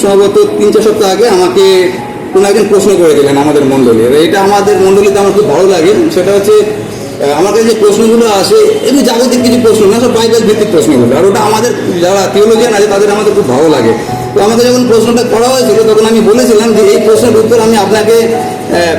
সম্ভবত 3-4 সপ্তাহ আগে আমাকে কোনো একজন প্রশ্ন করেছিলেন আমাদের মণ্ডলী। এটা আমাদের মণ্ডলীতে আমার খুব ভালো লাগে। সেটা হচ্ছে আমার কাছে যে প্রশ্নগুলো আসে এমনি জাগতিক কিছু প্রশ্ন না, সব বাইবেল ভিত্তিক প্রশ্নগুলো, আর ওটা আমাদের যারা থিওলজিয়ান আছে তাদের আমাদের খুব ভালো লাগে। তো আমাকে যখন প্রশ্নটা করা হয়েছিল তখন আমি বলেছিলাম যে এই প্রশ্নের উত্তর আমি আপনাকে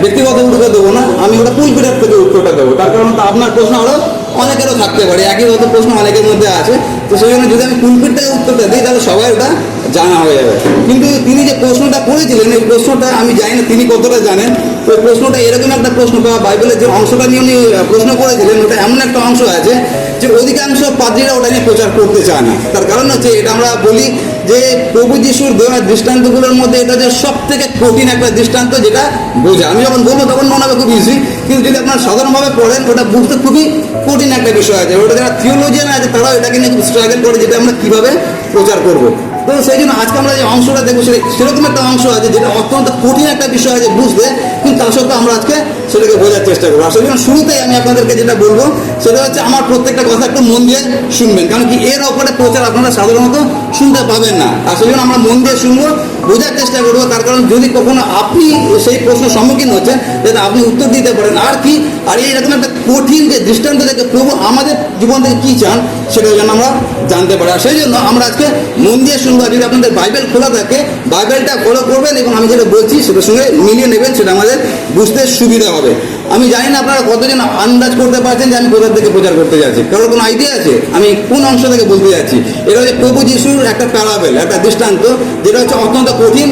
ব্যক্তিগত উত্তর দেবো না, আমি ওটা পুলপিটার থেকে উত্তরটা দেবো। তার কারণ আপনার প্রশ্ন আরও অনেকেরও থাকতে পারে, একই মতো প্রশ্ন অনেকের মধ্যে আছে। তো সেই জন্য যদি আমি পুলপিট থেকে উত্তরটা দিই তাহলে সবাই ওটা জানা হয়ে যাবে। কিন্তু তিনি যে প্রশ্নটা করেছিলেন এই প্রশ্নটা আমি জানি না তিনি কতটা জানেন। তো প্রশ্নটা এরকম একটা প্রশ্ন, বা বাইবেলের যে অংশটা নিয়ে উনি প্রশ্ন করেছিলেন ওটা এমন একটা অংশ আছে যে অধিকাংশ পাদ্রীরা ওটা নিয়ে প্রচার করতে চায় না। তার কারণ হচ্ছে এটা আমরা বলি যে প্রভু যিশুর দেওয়া দৃষ্টান্তগুলোর মধ্যে এটা যে সব থেকে কঠিন একটা দৃষ্টান্ত, যেটা বোঝা। আমি যখন বলবো তখন মনে হবে খুব ইজি, কিন্তু যদি আপনারা সাধারণভাবে পড়েন ওটা বুঝতে খুবই কঠিন একটা বিষয় আছে। ওটা যারা থিওলজিয়ান আছে তারাও এটাকে নিয়ে খুব স্ট্রাগল করে, যেটা আমরা কীভাবে প্রচার করবো। তো সেই জন্য আজকে আমরা যে অংশটা দেখবো সেরকম একটা অংশ আছে যেটা অত্যন্ত কঠিন একটা বিষয় আছে বুঝতে, কিন্তু তার সত্ত্বেও আমরা আজকে সেটাকে বোঝার চেষ্টা করবো। আর সেই জন্য শুরুতেই আমি আপনাদেরকে যেটা বলবো সেটা হচ্ছে আমার প্রত্যেকটা কথা একটু মন দিয়ে শুনবেন, কারণ কি এর ওপরে প্রচার আপনারা সাধারণত শুনতে পাবেন না। আর সেই জন্য আমরা মন দিয়ে শুনবো, বোঝার চেষ্টা করবো। তার কারণ যদি কখনো আপনি সেই প্রশ্নের সম্মুখীন হচ্ছেন যাতে আপনি উত্তর দিতে পারেন আর কি, আর এইরকম একটা কঠিন যে দৃষ্টান্ত থেকে প্রভু আমাদের জীবন থেকে কী চান সেটা যেন আমরা জানতে পারি। আর সেই জন্য আমরা আজকে মন দিয়ে শুনবো। যদি আপনাদের বাইবেল খোলা থাকে বাইবেলটা ফলো করবেন এবং আমি যেটা বলছি সেটার সঙ্গে মিলিয়ে নেবেন, সেটা আমাদের বুঝতে সুবিধা হবে। আমি জানি না আপনারা কতজন আন্দাজ করতে পারছেন যে আমি কোথা থেকে প্রচার করতে যাচ্ছি, কারোর কোনো আইডিয়া আছে আমি কোন অংশ থেকে বলতে যাচ্ছি? এটা হচ্ছে প্রভু যিশুর একটা প্যারাবেল, একটা দৃষ্টান্ত, যেটা হচ্ছে অত্যন্ত কঠিন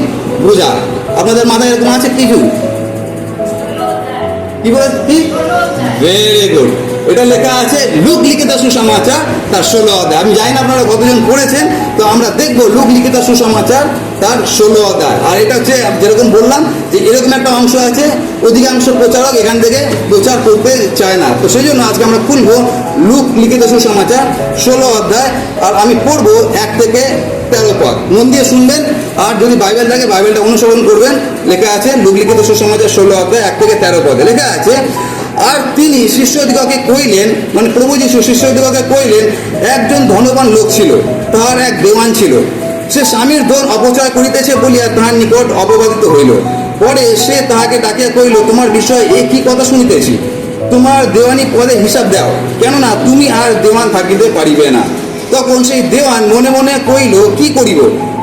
বোঝা। আপনাদের মাথায় এরকম আছে কিছু? কি বলে? কি? Very good. এটা লেখা আছে লুক লিখিত সুসমাচার তার 16 অধ্যায়। আমি জানি না আপনারা কতজন পড়েছেন, তো আমরা দেখবো লুক লিখিত সুসমাচার তার 16 অধ্যায়। আর এটা হচ্ছে যেরকম বললাম যে এরকম একটা অংশ আছে, অধিকাংশ প্রচারক এখান থেকে প্রচার করতে চায় না। তো সেই জন্য আজকে আমরা খুলবো লুক লিখিত সুসমাচার 16 অধ্যায়, আর আমি পড়বো 1 থেকে 13 পদ। মন দিয়ে শুনবেন, আর যদি বাইবেল থাকে বাইবেলটা অনুসরণ করবেন। লেখা আছে লুক লিখিত সুসমাচার 16 অধ্যায় 1 থেকে 13 পদে লেখা আছে, আর তিনি শিষ্যদিগকে কইলেন, মানে প্রভু যীশু শিষ্যদিগকে কইলেন, একজন ধনবান লোক ছিল, তাহার এক দেওয়ান ছিল। সে স্বামীর ধন অপচয় করিতেছে বলিয়া তাহার নিকট অপবাদিত হইল। পরে সে তাহাকে ডাকিয়া কইল, তোমার বিষয়ে এ কি কথা শুনিতেছি? তোমার দেওয়ানি পদে হিসাব দাও, কেননা তুমি আর দেওয়ান থাকিতে পারিবে না। তখন সেই দেওয়ান মনে মনে কইল, কি করিব?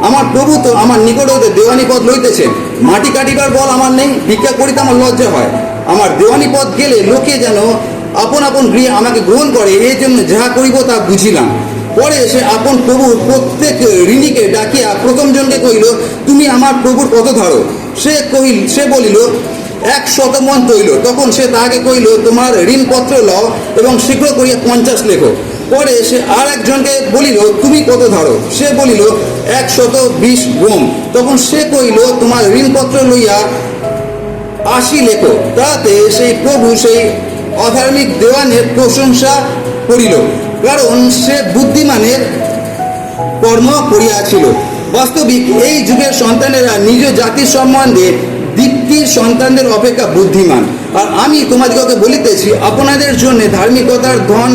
আমার প্রভু তো আমার নিকট হইতে দেওয়ানি পদ লইতেছেন, মাটি কাটিবার বল আমার নেই, ভিক্ষা করিতে আমার লজ্জা হয়। আমার দেওয়ানি পদ গেলে লোকে যেন আপন আপন গৃহে আমাকে গ্রহণ করে, এই জন্য যাহা করিব তা বুঝিলাম। পরে সে আপন প্রভুর প্রত্যেক ঋণীকে ডাকিয়া প্রথম জনকে কহিল, তুমি আমার প্রভুর কত ধরো? সে বলিল, 100 মণ তৈল। তখন সে তাহাকে কহিল, তোমার ঋণপত্র লও এবং শীঘ্র করিয়া 50 লেখো। পরে সে আর একজনকে বলিল, তুমি কত ধরো? সে বলিল, 120 গম। তখন সে কহিল, তোমার ঋণপত্র লইয়া 80 লেখো। তাতে সেই প্রভু সেই অধার্মিক দেওয়ানের প্রশংসা করিল, কারণ সে বুদ্ধিমানের কর্ম করিয়াছিল। বাস্তবিক এই যুগের সন্তানেরা নিজ জাতির সম্বন্ধে দিকটির সন্তানদের অপেক্ষা বুদ্ধিমান। আর আমি তোমাদিগকে বলিতেছি, আপনাদের জন্য অধার্মিকতার ধন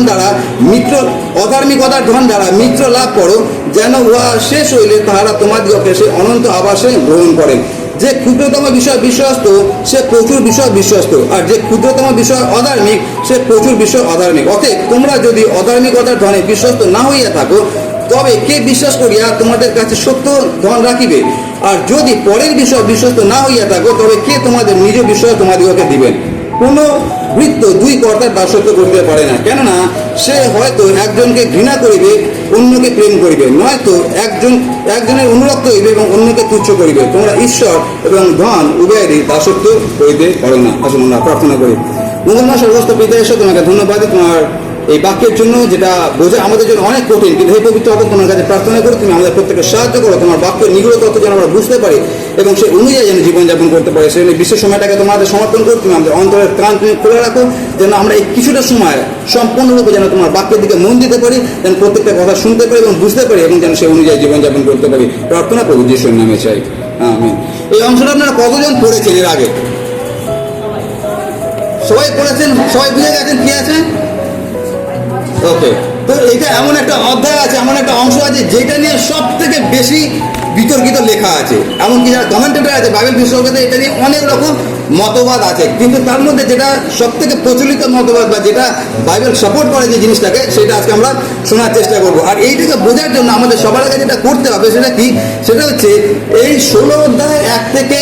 দ্বারা মিত্র লাভ করো, যেন উহা শেষ হইলে তাহারা তোমাদিগকে সে অনন্ত আবাসে গ্রহণ করেন। যে ক্ষুদ্রতম বিষয় বিশ্বস্ত সে প্রচুর বিষয় বিশ্বস্ত, আর যে ক্ষুদ্রতম বিষয় অধার্মিক সে প্রচুর বিষয় অধার্মিক। অতএব তোমরা যদি অধার্মিকতার ধনে বিশ্বস্ত না হইয়া থাকো, তবে কে বিশ্বাস করিয়া তোমাদের কাছে সত্য ধন রাখিবে? আর যদি পরের বিষয় বিশ্বস্ত না হইয়া থাকো, তবে কে তোমাদের নিজ বিষয় তোমাদিগকে দিবেন? কোনো ভৃত্য 2 কর্তার দাসত্ব করতে পারে না, কেননা সে হয়তো একজনকে ঘৃণা করিবে, অন্যকে প্রেম করিবে, নয়তো একজনের অনুরক্ত হইবে এবং অন্যকে তুচ্ছ করিবে। তোমরা ঈশ্বর এবং ধন উভয়েরই দাসত্ব করিতে পারো না। আসুন আমরা প্রার্থনা করি। মঙ্গলময় সর্বস্ত পিতা ঈশ্বর, তোমাকে ধন্যবাদ তোমার এই বাক্যের জন্য, যেটা বোঝা আমাদের জন্য অনেক কঠিন, কিন্তু হে পবিত্র আত্মা, তোমার কাছে প্রার্থনা করি তুমি আমাদের প্রত্যেককে সাহায্য করো, তোমার বাক্যের নিগুড় তত্ত্ব যেন আমরা বুঝতে পারি এবং সেই অনুযায়ী যেন জীবনযাপন করতে পারি। সেই বিশেষ সময়টাকে তোমাদের সমর্পণ করো, তুমি আমাদের অন্তরের প্রাণ তুমি খুলে রাখো, যেন আমরা এই কিছুটা সময় সম্পূর্ণরূপে যেন তোমার বাক্যের দিকে মন দিতে পারি, যেন প্রত্যেকটা কথা শুনতে পারি এবং বুঝতে পারি, এবং যেন সেই অনুযায়ী জীবনযাপন করতে পারি। প্রার্থনা প্রভু যিশুর নামে চাই, আমিন। এই অংশটা আপনারা কতজন পড়েছেন এর আগে? সবাই পড়েছেন? সবাই বুঝে গেছেন কি আছে? ওকে, তো এটা এমন একটা অধ্যায় আছে, এমন একটা অংশ আছে যেটা নিয়ে সব থেকে বেশি বিতর্কিত লেখা আছে, এমনকি যারা কমেন্টেটর আছে বাইবেল বিশেষজ্ঞদের এটা নিয়ে অনেক রকম মতবাদ আছে, কিন্তু তার মধ্যে যেটা সব থেকে প্রচলিত মতবাদ বা যেটা বাইবেল সাপোর্ট করে যে জিনিসটাকে, সেটা আজকে আমরা শোনার চেষ্টা করবো। আর এইটাকে বোঝার জন্য আমাদের সবার আগে যেটা করতে হবে সেটা কি, সেটা হচ্ছে এই 16 অধ্যায় 1 থেকে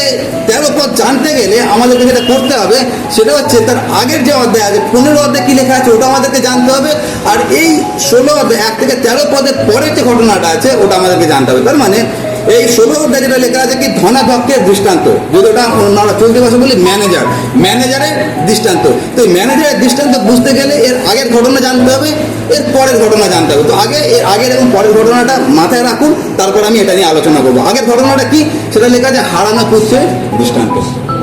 13 পদ জানতে গেলে আমাদেরকে যেটা করতে হবে সেটা হচ্ছে তার আগের যে অধ্যায় আছে 15 অধ্যায় কি লেখা আছে ওটা আমাদেরকে জানতে হবে। আর এই 16 অধ্যায় 1 থেকে 13 পদের পরের যে ঘটনাটা আছে ওটা আমাদেরকে জানতে হবে। তার মানে এই 16 অধ্যায় যেটা লেখা আছে কি ধনাধ্যক্ষের দৃষ্টান্ত, যদি ওটা আমরা চলতি ভাষা বলি ম্যানেজারের দৃষ্টান্ত। তো এই ম্যানেজারের দৃষ্টান্ত বুঝতে গেলে এর আগের ঘটনা জানতে হবে, এর পরের ঘটনা জানতে হবে। তো আগে এর আগের এবং পরের ঘটনাটা মাথায় রাখুন, তারপর আমি এটা নিয়ে আলোচনা করবো। আগের ঘটনাটা কি, সেটা লেখা আছে হারানো পুত্রের দৃষ্টান্ত।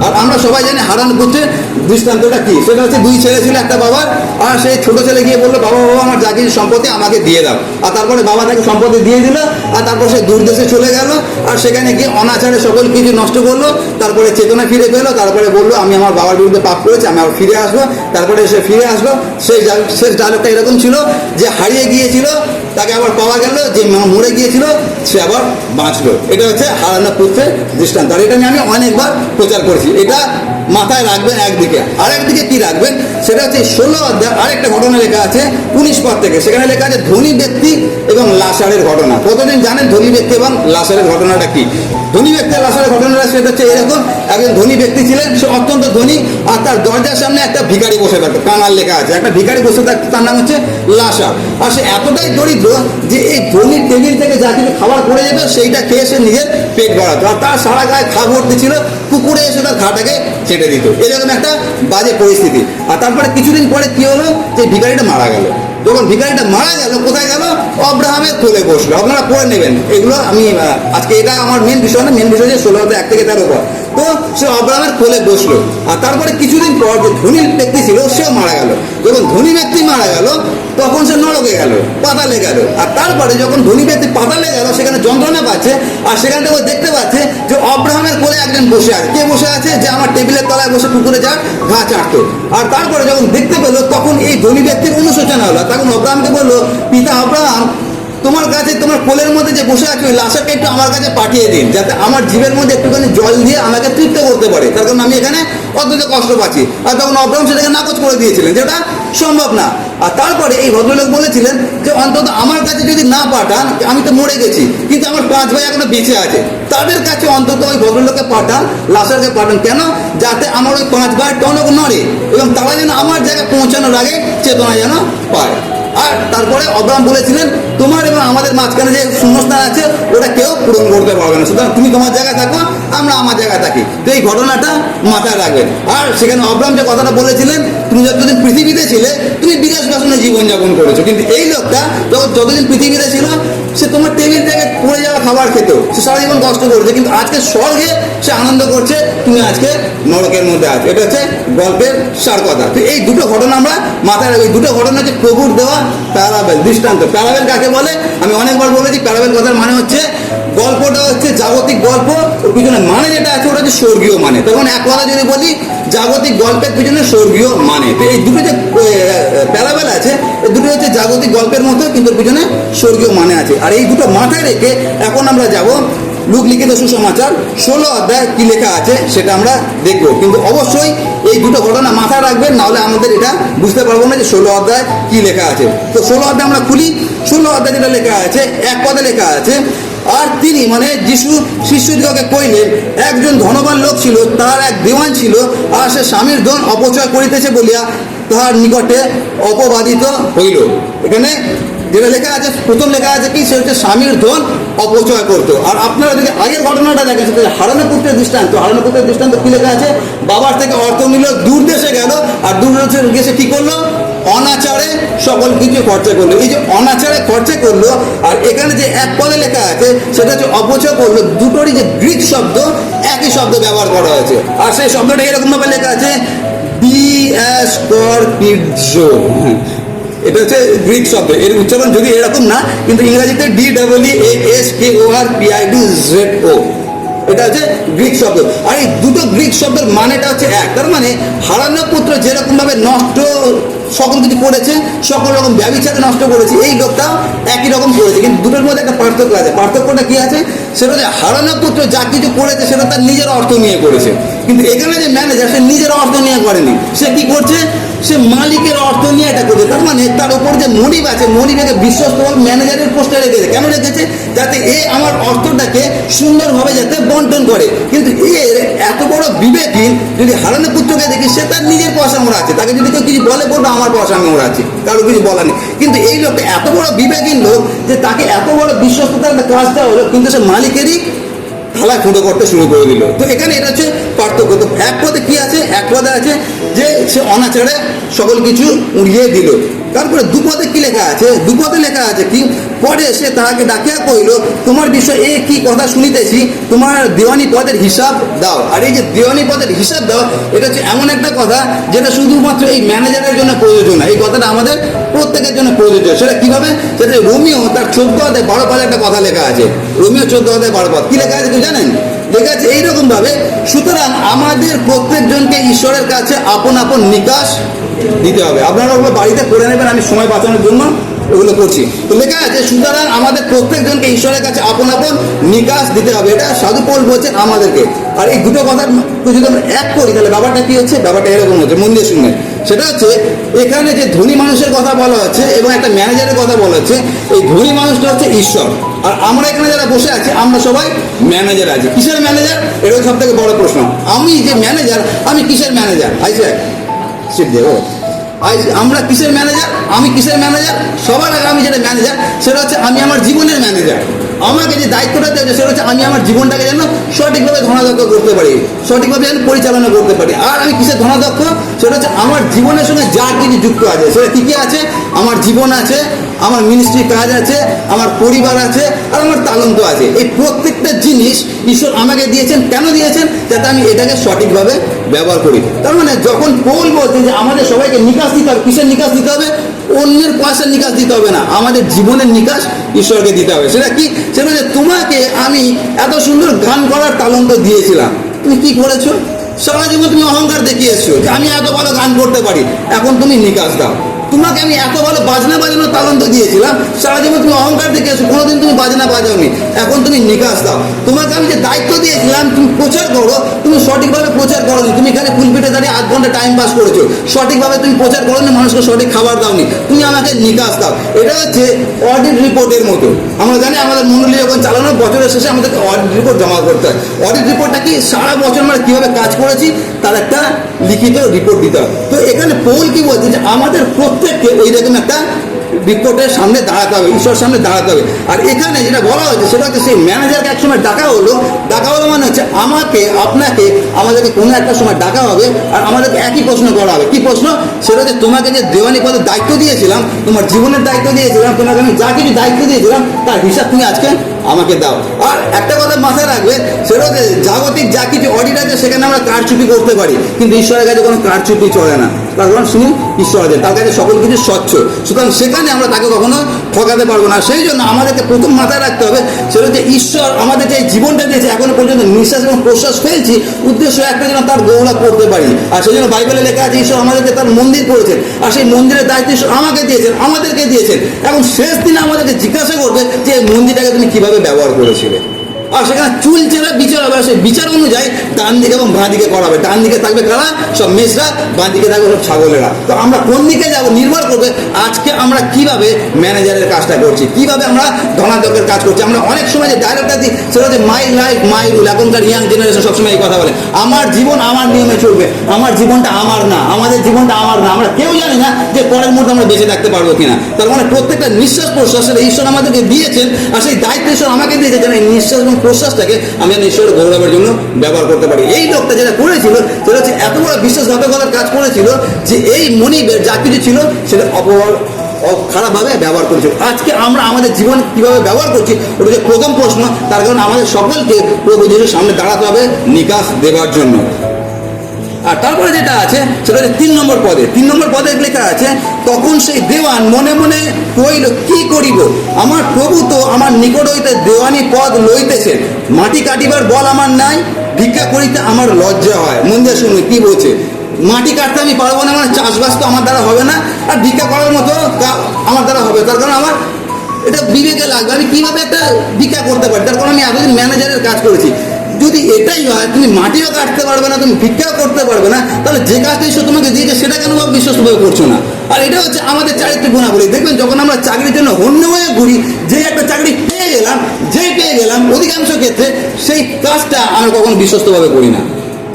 আর আমরা সবাই জানি হারানো পুত্রের দৃষ্টান্তটা কি, সেটা হচ্ছে 2 ছেলে ছিল একটা বাবার, আর সেই ছোট ছেলে গিয়ে বললো বাবা আমার যা কিছু সম্পত্তি আমাকে দিয়ে দাও। আর তারপরে বাবা তাকে সম্পত্তি দিয়ে দিল, আর তারপর সে দূর দেশে চলে গেল, আর সেখানে গিয়ে অনাচারে সকল কিছু নষ্ট করলো। তারপরে চেতনা ফিরে পেলো, তারপরে বললো আমি আমার বাবার বিরুদ্ধে পাপ করেছি, আমি আবার ফিরে আসবো। তারপরে সে ফিরে আসলো, সেই শেষ ডায়লগটা এরকম ছিল যে হারিয়ে গিয়েছিল তাকে আবার পাওয়া গেল, যে মরে গিয়েছিল সে আবার বাঁচলো। এটা হচ্ছে হারানো পুত্রের দৃষ্টান্ত। আর এটা নিয়ে আমি অনেকবার প্রচার করেছি। এটা মাথায় রাখবেন একদিকে, আরেকদিকে কি রাখবেন সেটা হচ্ছে 16 অধ্যায় আরেকটা ঘটনা লেখা আছে 19 পদ থেকে। সেখানে লেখা আছে ধনী ব্যক্তি এবং লাসারের ঘটনা। কতদিন জানেন ধনী ব্যক্তি এবং লাসারের ঘটনাটা কি? ধনী ব্যক্তি আর লাসারের ঘটনাটা সেটা হচ্ছে এরকম, একজন ধনী ব্যক্তি ছিলেন, সে অত্যন্ত ধনী, আর তার দরজার সামনে একটা ভিখারি বসে থাকতো, কাঙাল লেখা আছে, একটা ভিখারি বসে থাকতো, তার নাম হচ্ছে লাসার। আর সে এতটাই দরিদ্র যে এই ধনীর টেবিল থেকে যা কিছু খাবার পড়ে যেত সেইটা খেয়ে সে নিজের পেট ভরাতো, আর তার সারা গায়ে ঘা ভর্তি ছিল, কুকুরে এসে তার ঘাটাকে ছেটে দিত। এরকম একটা বাজে পরিস্থিতি। আর তারপরে কিছুদিন পরে কি হলো, যে ভিখারিটা মারা গেল। যখন ভিখারিটা মারা গেল, কোথায় গেল? অব্রাহামের কোলে বসলো। আপনারা পড়ে নেবেন এগুলো, আমি আজকে এটা আমার মেন বিষয় না, মেন বিষয় যে 16 অধ্যায় 1 থেকে 13 পদ। তো সে অব্রাহামের কোলে বসলো, আর তারপরে কিছুদিন পর যে ধনী ব্যক্তি ছিল সেও মারা গেল। যখন ধনী ব্যক্তি মারা গেল তখন সে নরকে গেল, পাতালে গেল। আর তারপরে যখন ধনী ব্যক্তি পাতালে গেল, সেখানে যন্ত্রণা পাচ্ছে, আর সেখান থেকে দেখতে পাচ্ছে যে অব্রাহামের কোলে একজন বসে আছে। কে বসে আছে? যে আমার টেবিলের তলায় বসে পুকুরে যার ঘা চাটতো। আর তারপরে যখন দেখতে পেলো তখন এই ধনী ব্যক্তির অনুশোচনা হলো। তখন অব্রাহামকে বললো, পিতা অব্রাহাম, তোমার কাছে তোমার কোলের মধ্যে যে বসে আছে ওই লাশাকে একটু আমার কাছে পাঠিয়ে দিন, যাতে আমার জীবের মধ্যে একটুখানি জল দিয়ে আমাকে তৃপ্ত করতে পারে, তার কারণ আমি এখানে অত্যন্ত কষ্ট পাচ্ছি। আর তখন অব্রাহাম সেটাকে নাকচ করে দিয়েছিলেন, যেটা সম্ভব না। আর তারপরে এই ভদ্রলোক বলেছিলেন যে অন্তত আমার কাছে যদি না পাঠান, আমি তো মরে গেছি, কিন্তু আমার 5 ভাই এখনো বেঁচে আছে, তাদের কাছে অন্তত ওই ভদ্রলোককে পাঠান, লাশারকে পাঠান। কেন? যাতে আমার ওই 5 ভাইয়ের টনক নড়ে এবং তারা যেন আমার জায়গায় পৌঁছানোর আগে চেতনা যেন পায়। আর তারপরে অব্রাহাম বলেছিলেন তোমার এবং আমাদের মাঝখানে যে শূন্যস্থান আছে ওটা কেউ পূরণ করতে পারবে না, সুতরাং তুমি তোমার জায়গায় থাকো, আমরা আমার জায়গায় থাকি। তো এই ঘটনাটা মাথায় রাখবেন। আর সেখানে অব্রাহাম যে কথাটা বলেছিলেন, তুমি যতদিন পৃথিবীতে ছিলে তুমি বিলাস বাসনে জীবনযাপন করেছো, কিন্তু এই লোকটা যতদিন পৃথিবীতে ছিল সে তোমার টেবিল থেকে পড়ে যাওয়া খাবার খেত, সে সারা জীবন কষ্ট করেছে, কিন্তু আজকে স্বর্গে সে আনন্দ করছে, তুমি আজকে নরকের মধ্যে আছো। এটা হচ্ছে গল্পের সার কথা। তো এই দুটো ঘটনা আমরা মাথায় রাখবো। এই দুটো ঘটনা হচ্ছে প্রভুর দেওয়া প্যারাবেল, দৃষ্টান্ত। প্যারাবেল কাকে বলে? আমি অনেকবার বলেছি, প্যারাবেল কথার মানে হচ্ছে গল্পটা হচ্ছে জাগতিক গল্প, ওর পিছনে মানে যেটা আছে ওটা হচ্ছে স্বর্গীয় মানে। তখন এক কথা যদি বলি, জাগতিক গল্পের পিছনে স্বর্গীয় মানে। তো এই দুটো যে প্যারাবেল আছে, এই দুটো হচ্ছে জাগতিক গল্পের মতো, কিন্তু ওর পিছনে স্বর্গীয় মানে আছে। আর এই দুটো মাথায় রেখে এখন আমরা যাব লুক লিখিত সুসমাচার 16 অধ্যায় কি লেখা আছে সেটা আমরা দেখব। কিন্তু অবশ্যই এই দুটো ঘটনা মাথায় রাখবেন, নাহলে আমাদের এটা বুঝতে পারবো না যে 16 অধ্যায় কি লেখা আছে। তো 16 অধ্যায় আমরা খুলি। 16 অধ্যায় যেটা লেখা আছে, 1 পদে লেখা আছে, আর তিনি মানে যিশু শিষ্যদিগকে কইলেন, একজন ধনবান লোক ছিল, তার এক দেওয়ান ছিল, আর সে স্বামীর ধন অপচয় করিতেছে বলিয়া তাহার নিকটে অপবাদিত হইল। এখানে যেটা লেখা আছে, প্রথম লেখা আছে কি, সে হচ্ছে স্বামীর ধন অপচয় করতো। আর আপনারা যদি আগের ঘটনাটা দেখেন, সেটা হারানো পুত্রের দৃষ্টান্ত। হারানো পুত্রের দৃষ্টান্ত কি লেখা আছে? বাবার থেকে অর্থ নিল, দূর দেশে গেল, আর দূর দেশে গিয়ে সে কি করলো? অনাচারে সকল কিছু খরচা করলো। এই যে অনাচারে খরচা করলো, আর এখানে যে 1 পদে লেখা আছে সেটা হচ্ছে অপচয় করলো, দুটোরই যে গ্রিক শব্দ একই শব্দ ব্যবহার করা হয়েছে। আর সেই শব্দটা এরকম ভাবে লেখা আছে, ডিএসকর্পিজো। এটা হচ্ছে গ্রিক শব্দ, এর উচ্চারণ যদি এরকম না, কিন্তু ইংরেজিতে DEASKORPIDZO, এটা হচ্ছে গ্রিক শব্দ। আর এই দুটো গ্রিক শব্দের মানেটা হচ্ছে এক। তার মানে হারানো পুত্র যেরকম ভাবে নষ্ট সকল কিছু করেছে, সকল রকম ব্যবচারে নষ্ট করেছে, এই লোকটাও একই রকম করেছে। কিন্তু দুটোর মধ্যে একটা পার্থক্য আছে। পার্থক্যটা কি আছে? সেটা যে হারানো পুত্র যা কিছু করেছে সেটা তার নিজের অর্থ নিয়ে করেছে, কিন্তু এখানে যে ম্যানেজার সে নিজের অর্থ নিয়ে করেনি। সে কি করছে? সে মালিকের অর্থ নিয়ে এটা করছে। তার মানে তার উপর যে মনিব আছে, মনিবকে বিশ্বস্ত ম্যানেজারের পোস্টে রেখেছে। কেন রেখেছে? যাতে এ আমার অর্থটাকে সুন্দরভাবে যাতে বন্টন করে। কিন্তু এর এত বড় বিবেকহীন, যদি হারানো পুত্রকে দেখি সে তার নিজের পয়সা মোড়াচ্ছে, তাকে যদি কেউ কিছু বলে বলবো আমার পয়সা আমি মোড়াচ্ছি, কারো কিছু বলা নেই। কিন্তু এই লোকটা এত বড় বিবেকহীন লোক যে তাকে এত বড় বিশ্বস্ততার একটা কাজটা হলো, কিন্তু সে মালিকেরই থালা খুঁড়ো করতে শুরু করে দিল। তো এখানে এটা হচ্ছে পার্থক্য। তো এক পদে কি আছে? এক পদে আছে যে সে অনাচারে সকল কিছু উড়িয়ে দিল। তারপরে দুপদে কি লেখা আছে? দুপদে লেখা আছে কি? পরে সে তাহাকে ডাকিয়া কইল, তোমার বিষয়ে এ কি কথা শুনিতেছি, তোমার দেওয়ানি পদের হিসাব দাও। আর এই যে দেওয়ানি পদের হিসাব দাও, এটা হচ্ছে এমন একটা কথা যেটা শুধুমাত্র এই ম্যানেজারের জন্য প্রযোজ্য না, এই কথাটা আমাদের প্রত্যেকের জন্য প্রযোজ্য। সেটা কিভাবে? সেটা রোমিও তার 14 পদে একটা কথা লেখা আছে। রোমিও 14 পদ কি লেখা আছে কেউ জানেন? লেখা আছে এইরকম ভাবে, সুতরাং আমাদের প্রত্যেকজনকে ঈশ্বরের কাছে আপন আপন নিকাশ দিতে হবে। আপনারা ওগুলো বাড়িতে করে নেবেন, আমি সময় বাঁচানোর জন্য ওগুলো করছি। তো লেখা আছে সুতরাং আমাদের প্রত্যেকজনকে ঈশ্বরের কাছে আপন আপন নিকাশ দিতে হবে। এটা সাধু পৌল বলছেন আমাদেরকে। আর এই দুটো কথা যদি আমরা এক করি তাহলে ব্যাপারটা কি হচ্ছে? ব্যাপারটা এরকম হচ্ছে, মন দিয়ে শুনবেন। সেটা হচ্ছে এখানে যে ধনী মানুষের কথা বলা হচ্ছে এবং একটা ম্যানেজারের কথা বলা হচ্ছে। এই ধনী মানুষটা হচ্ছে ঈশ্বর, আর আমরা এখানে যারা বসে আছি আমরা সবাই ম্যানেজার আছি। কিসের ম্যানেজার? এটা সব থেকে বড় প্রশ্ন। আমি যে ম্যানেজার, আমি কিসের ম্যানেজার? আইসে সিট দেবো। আমরা কিসের ম্যানেজার? আমি কিসের ম্যানেজার? সবার আগে আমি যেটা ম্যানেজার সেটা হচ্ছে আমি আমার জীবনের ম্যানেজার। আমাকে যে দায়িত্বটা দেওয়া সেটা হচ্ছে আমি আমার জীবনটাকে যেন সঠিকভাবে ধনাদক্ষ করতে পারি, সঠিকভাবে যেন পরিচালনা করতে পারি। আর আমি কিসের ধনাদক্ষ? সেটা হচ্ছে আমার জীবনের সঙ্গে যা কিছু যুক্ত আছে সেটা কী কী আছে? আমার জীবন আছে, আমার মিনিস্ট্রি কাজ আছে, আমার পরিবার আছে, আর আমার তালন্ত আছে। এই প্রত্যেকটা জিনিস ঈশ্বর আমাকে দিয়েছেন। কেন দিয়েছেন? যাতে আমি এটাকে সঠিকভাবে ব্যবহার করি। তার মানে যখন পৌল বলছেন যে আমাদের সবাইকে নিকাশ দিতে হবে, কিসের নিকাশ দিতে হবে? অন্যের পয়সার নিকাশ দিতে হবে না, আমাদের জীবনের নিকাশ ঈশ্বরকে দিতে হবে। সেটা কি? সেটা যে তোমাকে আমি এত সুন্দর গান করার তালন্ত দিয়েছিলাম, তুমি কি করেছো? সারা জীবন তুমি অহংকার দেখিয়েছো যে আমি এত ভালো গান করতে পারি, এখন তুমি নিকাশ দাও। তোমাকে আমি এত ভালো বাজনা বাজানোর তালন্ত দিয়েছিলাম, সারা জীবন তুমি অহংকার দেখিয়েছো, কোনোদিন তুমি বাজনা বাজাওনি, এখন তুমি নিকাশ দাও। তোমাকে আমি যে দায়িত্ব দিয়েছিলাম তুমি প্রচার করো, তুমি সঠিকভাবে প্রচার করোনি, তুমি এখানে পুলপিটে দাঁড়িয়ে 8 ঘন্টা টাইম পাস করেছো, সঠিকভাবে তুমি প্রচার করোনি, মানুষকে সঠিক খাবার দাওনি, তুমি আমাকে নিকাশ দাও। এটা হচ্ছে অডিট রিপোর্টের মতো। আমরা জানি আমাদের মন্ডলী যখন চালানো বছরের শেষে আমাদেরকে অডিট রিপোর্ট জমা করতে হয়। অডিট রিপোর্টটা কি? সারা বছর আমরা কীভাবে কাজ করেছি তার একটা লিখিত রিপোর্ট দিতে হয়। তো এখানে পৌল কি বলছে যে আমাদের প্রত্যেককে এইরকম একটা রিপোর্টের সামনে দাঁড়াতে হবে, ঈশ্বরের সামনে দাঁড়াতে হবে। আর এখানে যেটা বলা হয়েছে সেটা হচ্ছে সেই ম্যানেজারকে একসময় ডাকা হলো মানে হচ্ছে আমাকে আপনাকে আমাদেরকে কোনো একটা সময় ডাকা হবে আর আমাদেরকে একই প্রশ্ন করা হবে। কি প্রশ্ন? সেটা হচ্ছে তোমাকে যে দেওয়ানি পদের দায়িত্ব দিয়েছিলাম, তোমার জীবনের দায়িত্ব দিয়েছিলাম, তোমাকে আমি যা কিছু দায়িত্ব দিয়েছিলাম তার হিসাব তুমি আজকে আমাকে দাও। আর একটা কথা মাথায় রাখবে, সেটা হচ্ছে জাগতিক যা কিছু অডিট আছে সেখানে আমরা কারচুপি করতে পারি, কিন্তু ঈশ্বরের কাছে কোনো কারচুপি চলে না। তার কারণ শুনি ঈশ্বর আছে, তার কাছে সকল কিছু স্বচ্ছ, সুতরাং সেখানে আমরা তাকে কখনো ঠকাতে পারবো না। সেই জন্য আমাদেরকে প্রথম মাথায় রাখতে হবে সেটা হচ্ছে ঈশ্বর আমাদের যে জীবনটা দিয়েছে, এখনো পর্যন্ত নিঃশ্বাস এবং প্রশ্বাস ফেলছি, উদ্দেশ্য একটা যেন তার গৌরব করতে পারি। আর সেই জন্য বাইবেলে লেখা আছে ঈশ্বর আমাদেরকে তার মন্দির করেছেন, আর সেই মন্দিরের দায়িত্ব ঈশ্বর আমাকে দিয়েছেন, আমাদেরকে দিয়েছেন। এখন শেষ দিনে আমাদেরকে জিজ্ঞাসা করবে যে এই মন্দিরটাকে তুমি কিভাবে ব্যবহার করেছিলে। আর সেখানে চুল চেরা বিচার হবে, সেই বিচার অনুযায়ী ডান দিকে এবং বাঁ দিকে করা হবে। ডান দিকে থাকবে কারা? সব মেষরা, বাঁ দিকে থাকবে সব ছাগলেরা। তো আমরা কোন দিকে যাবো নির্ভর করবে আজকে আমরা কিভাবে ম্যানেজারের কাজটা করছি, কিভাবে আমরা ধনাত্মকের কাজ করছি। আমরা অনেক সময় যে ডায়লগটা দিই সেটা হচ্ছে মাই লাইফ মাই রুল। এখনকার ইয়াং জেনারেশন সবসময় এই কথা বলে, আমার জীবন আমার নিয়মে চলবে, আমার জীবনটা আমার না, আমাদের জীবনটা আমার না। আমরা কেউ জানি না যে পরের মুহূর্তে আমরা বেঁচে থাকতে পারবো কিনা। তার মানে প্রত্যেকটা নিঃশ্বাস প্রশ্বাস ঈশ্বর আমাদেরকে দিয়েছেন, আর সেই দায়িত্ব ঈশ্বর আমাকে দিয়েছে যেন এই নিঃশ্বাস এবং প্রশ্বাসটাকে আমি যেন ঈশ্বরের গৌরবের জন্য ব্যবহার করতে পারি। এই লোকটা যেটা করেছিল সেটা হচ্ছে এত বড় বিশ্বাসঘাতকতার কাজ করেছিল যে এই মনিবের যা কিছু ছিল সেটা খারাপভাবে ব্যবহার করেছিল। আজকে আমরা আমাদের জীবন কিভাবে ব্যবহার করছি ওটা হচ্ছে প্রথম প্রশ্ন। তার কারণ আমাদের সকলকে প্রভু যিশুর সামনে দাঁড়াতে হবে নিকাশ দেওয়ার জন্য। আর তারপরে যেটা আছে সেটা হচ্ছে 3 নম্বর পদে। 3 নম্বর পদে লেখা আছে, তখন সেই দেওয়ান মনে মনে কইল, কি করিব, আমার প্রভু তো আমার নিকট হইতে দেওয়ানি পদ লইতেছেন, মাটি কাটিবার বল আমার নাই, ভিক্ষা করিতে আমার লজ্জা হয়। মন দিয়ে শুনুন কি বলছে। মাটি কাটতে আমি পারবো না, মানে চাষবাস তো আমার দ্বারা হবে না, আর ভিক্ষা করার মতো আমার দ্বারা হবে, তার কারণ আমার এটা বিবেকে লাগবে আমি কিভাবে একটা ভিক্ষা করতে পারি। তার কারণ আমি এতদিন ম্যানেজারের কাজ করেছি। যদি এটাই হয় তুমি মাটিও কাটতে পারবে না, তুমি ভিক্ষাও করতে পারবে না, তাহলে যে কাজটা ঈশ্বর তোমাকে দিয়েছে সেটা কেন বিশ্বস্তভাবে করছো না? আর এটা হচ্ছে আমাদের চারিত্রিক গুণাবলী। দেখবেন যখন আমরা চাকরির জন্য হন্য হয়ে ঘুরি, যে একটা চাকরি পেয়ে গেলাম অধিকাংশ ক্ষেত্রে সেই কাজটা আমরা কখনো বিশ্বস্তভাবে করি না।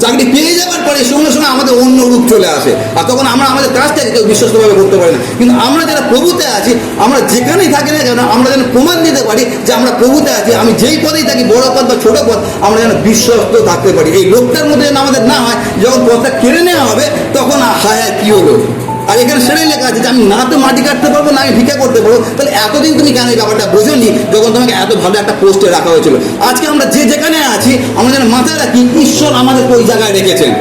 চাকরি পেয়ে যাওয়ার পরে সঙ্গে সঙ্গে আমাদের অন্য রূপ চলে আসে, আর তখন আমরা আমাদের কাজটাকে কেউ বিশ্বস্তভাবে করতে পারি না। কিন্তু আমরা যারা প্রভুতে আছি, আমরা যেখানেই থাকি না কেন, আমরা যেন প্রমাণ দিতে পারি যে আমরা প্রভুতে আছি। আমি যেই পদেই থাকি, বড় পদ বা ছোট পদ, আমরা যেন বিশ্বস্ত থাকতে পারি। এই লোকটার মধ্যে যেন আমাদের না হয় যখন পদটা কেড়ে নেওয়া হবে তখন হায় হায় কি হলো। আর এখানে সেটাই লেখা আছে যে আমি না তো মাটি কাটতে পারবো, না আমি ভিক্ষা করতে পারবো। তাহলে এতদিন তুমি কেন এই ব্যাপারটা বোঝোনি যখন তোমাকে এত ভালো একটা পোস্টে রাখা হয়েছিল? আজকে আমরা যে যেখানে আছি, আমরা যেন মাথায় রাখি ঈশ্বর আমাদেরকে ওই জায়গায় রেখেছেন।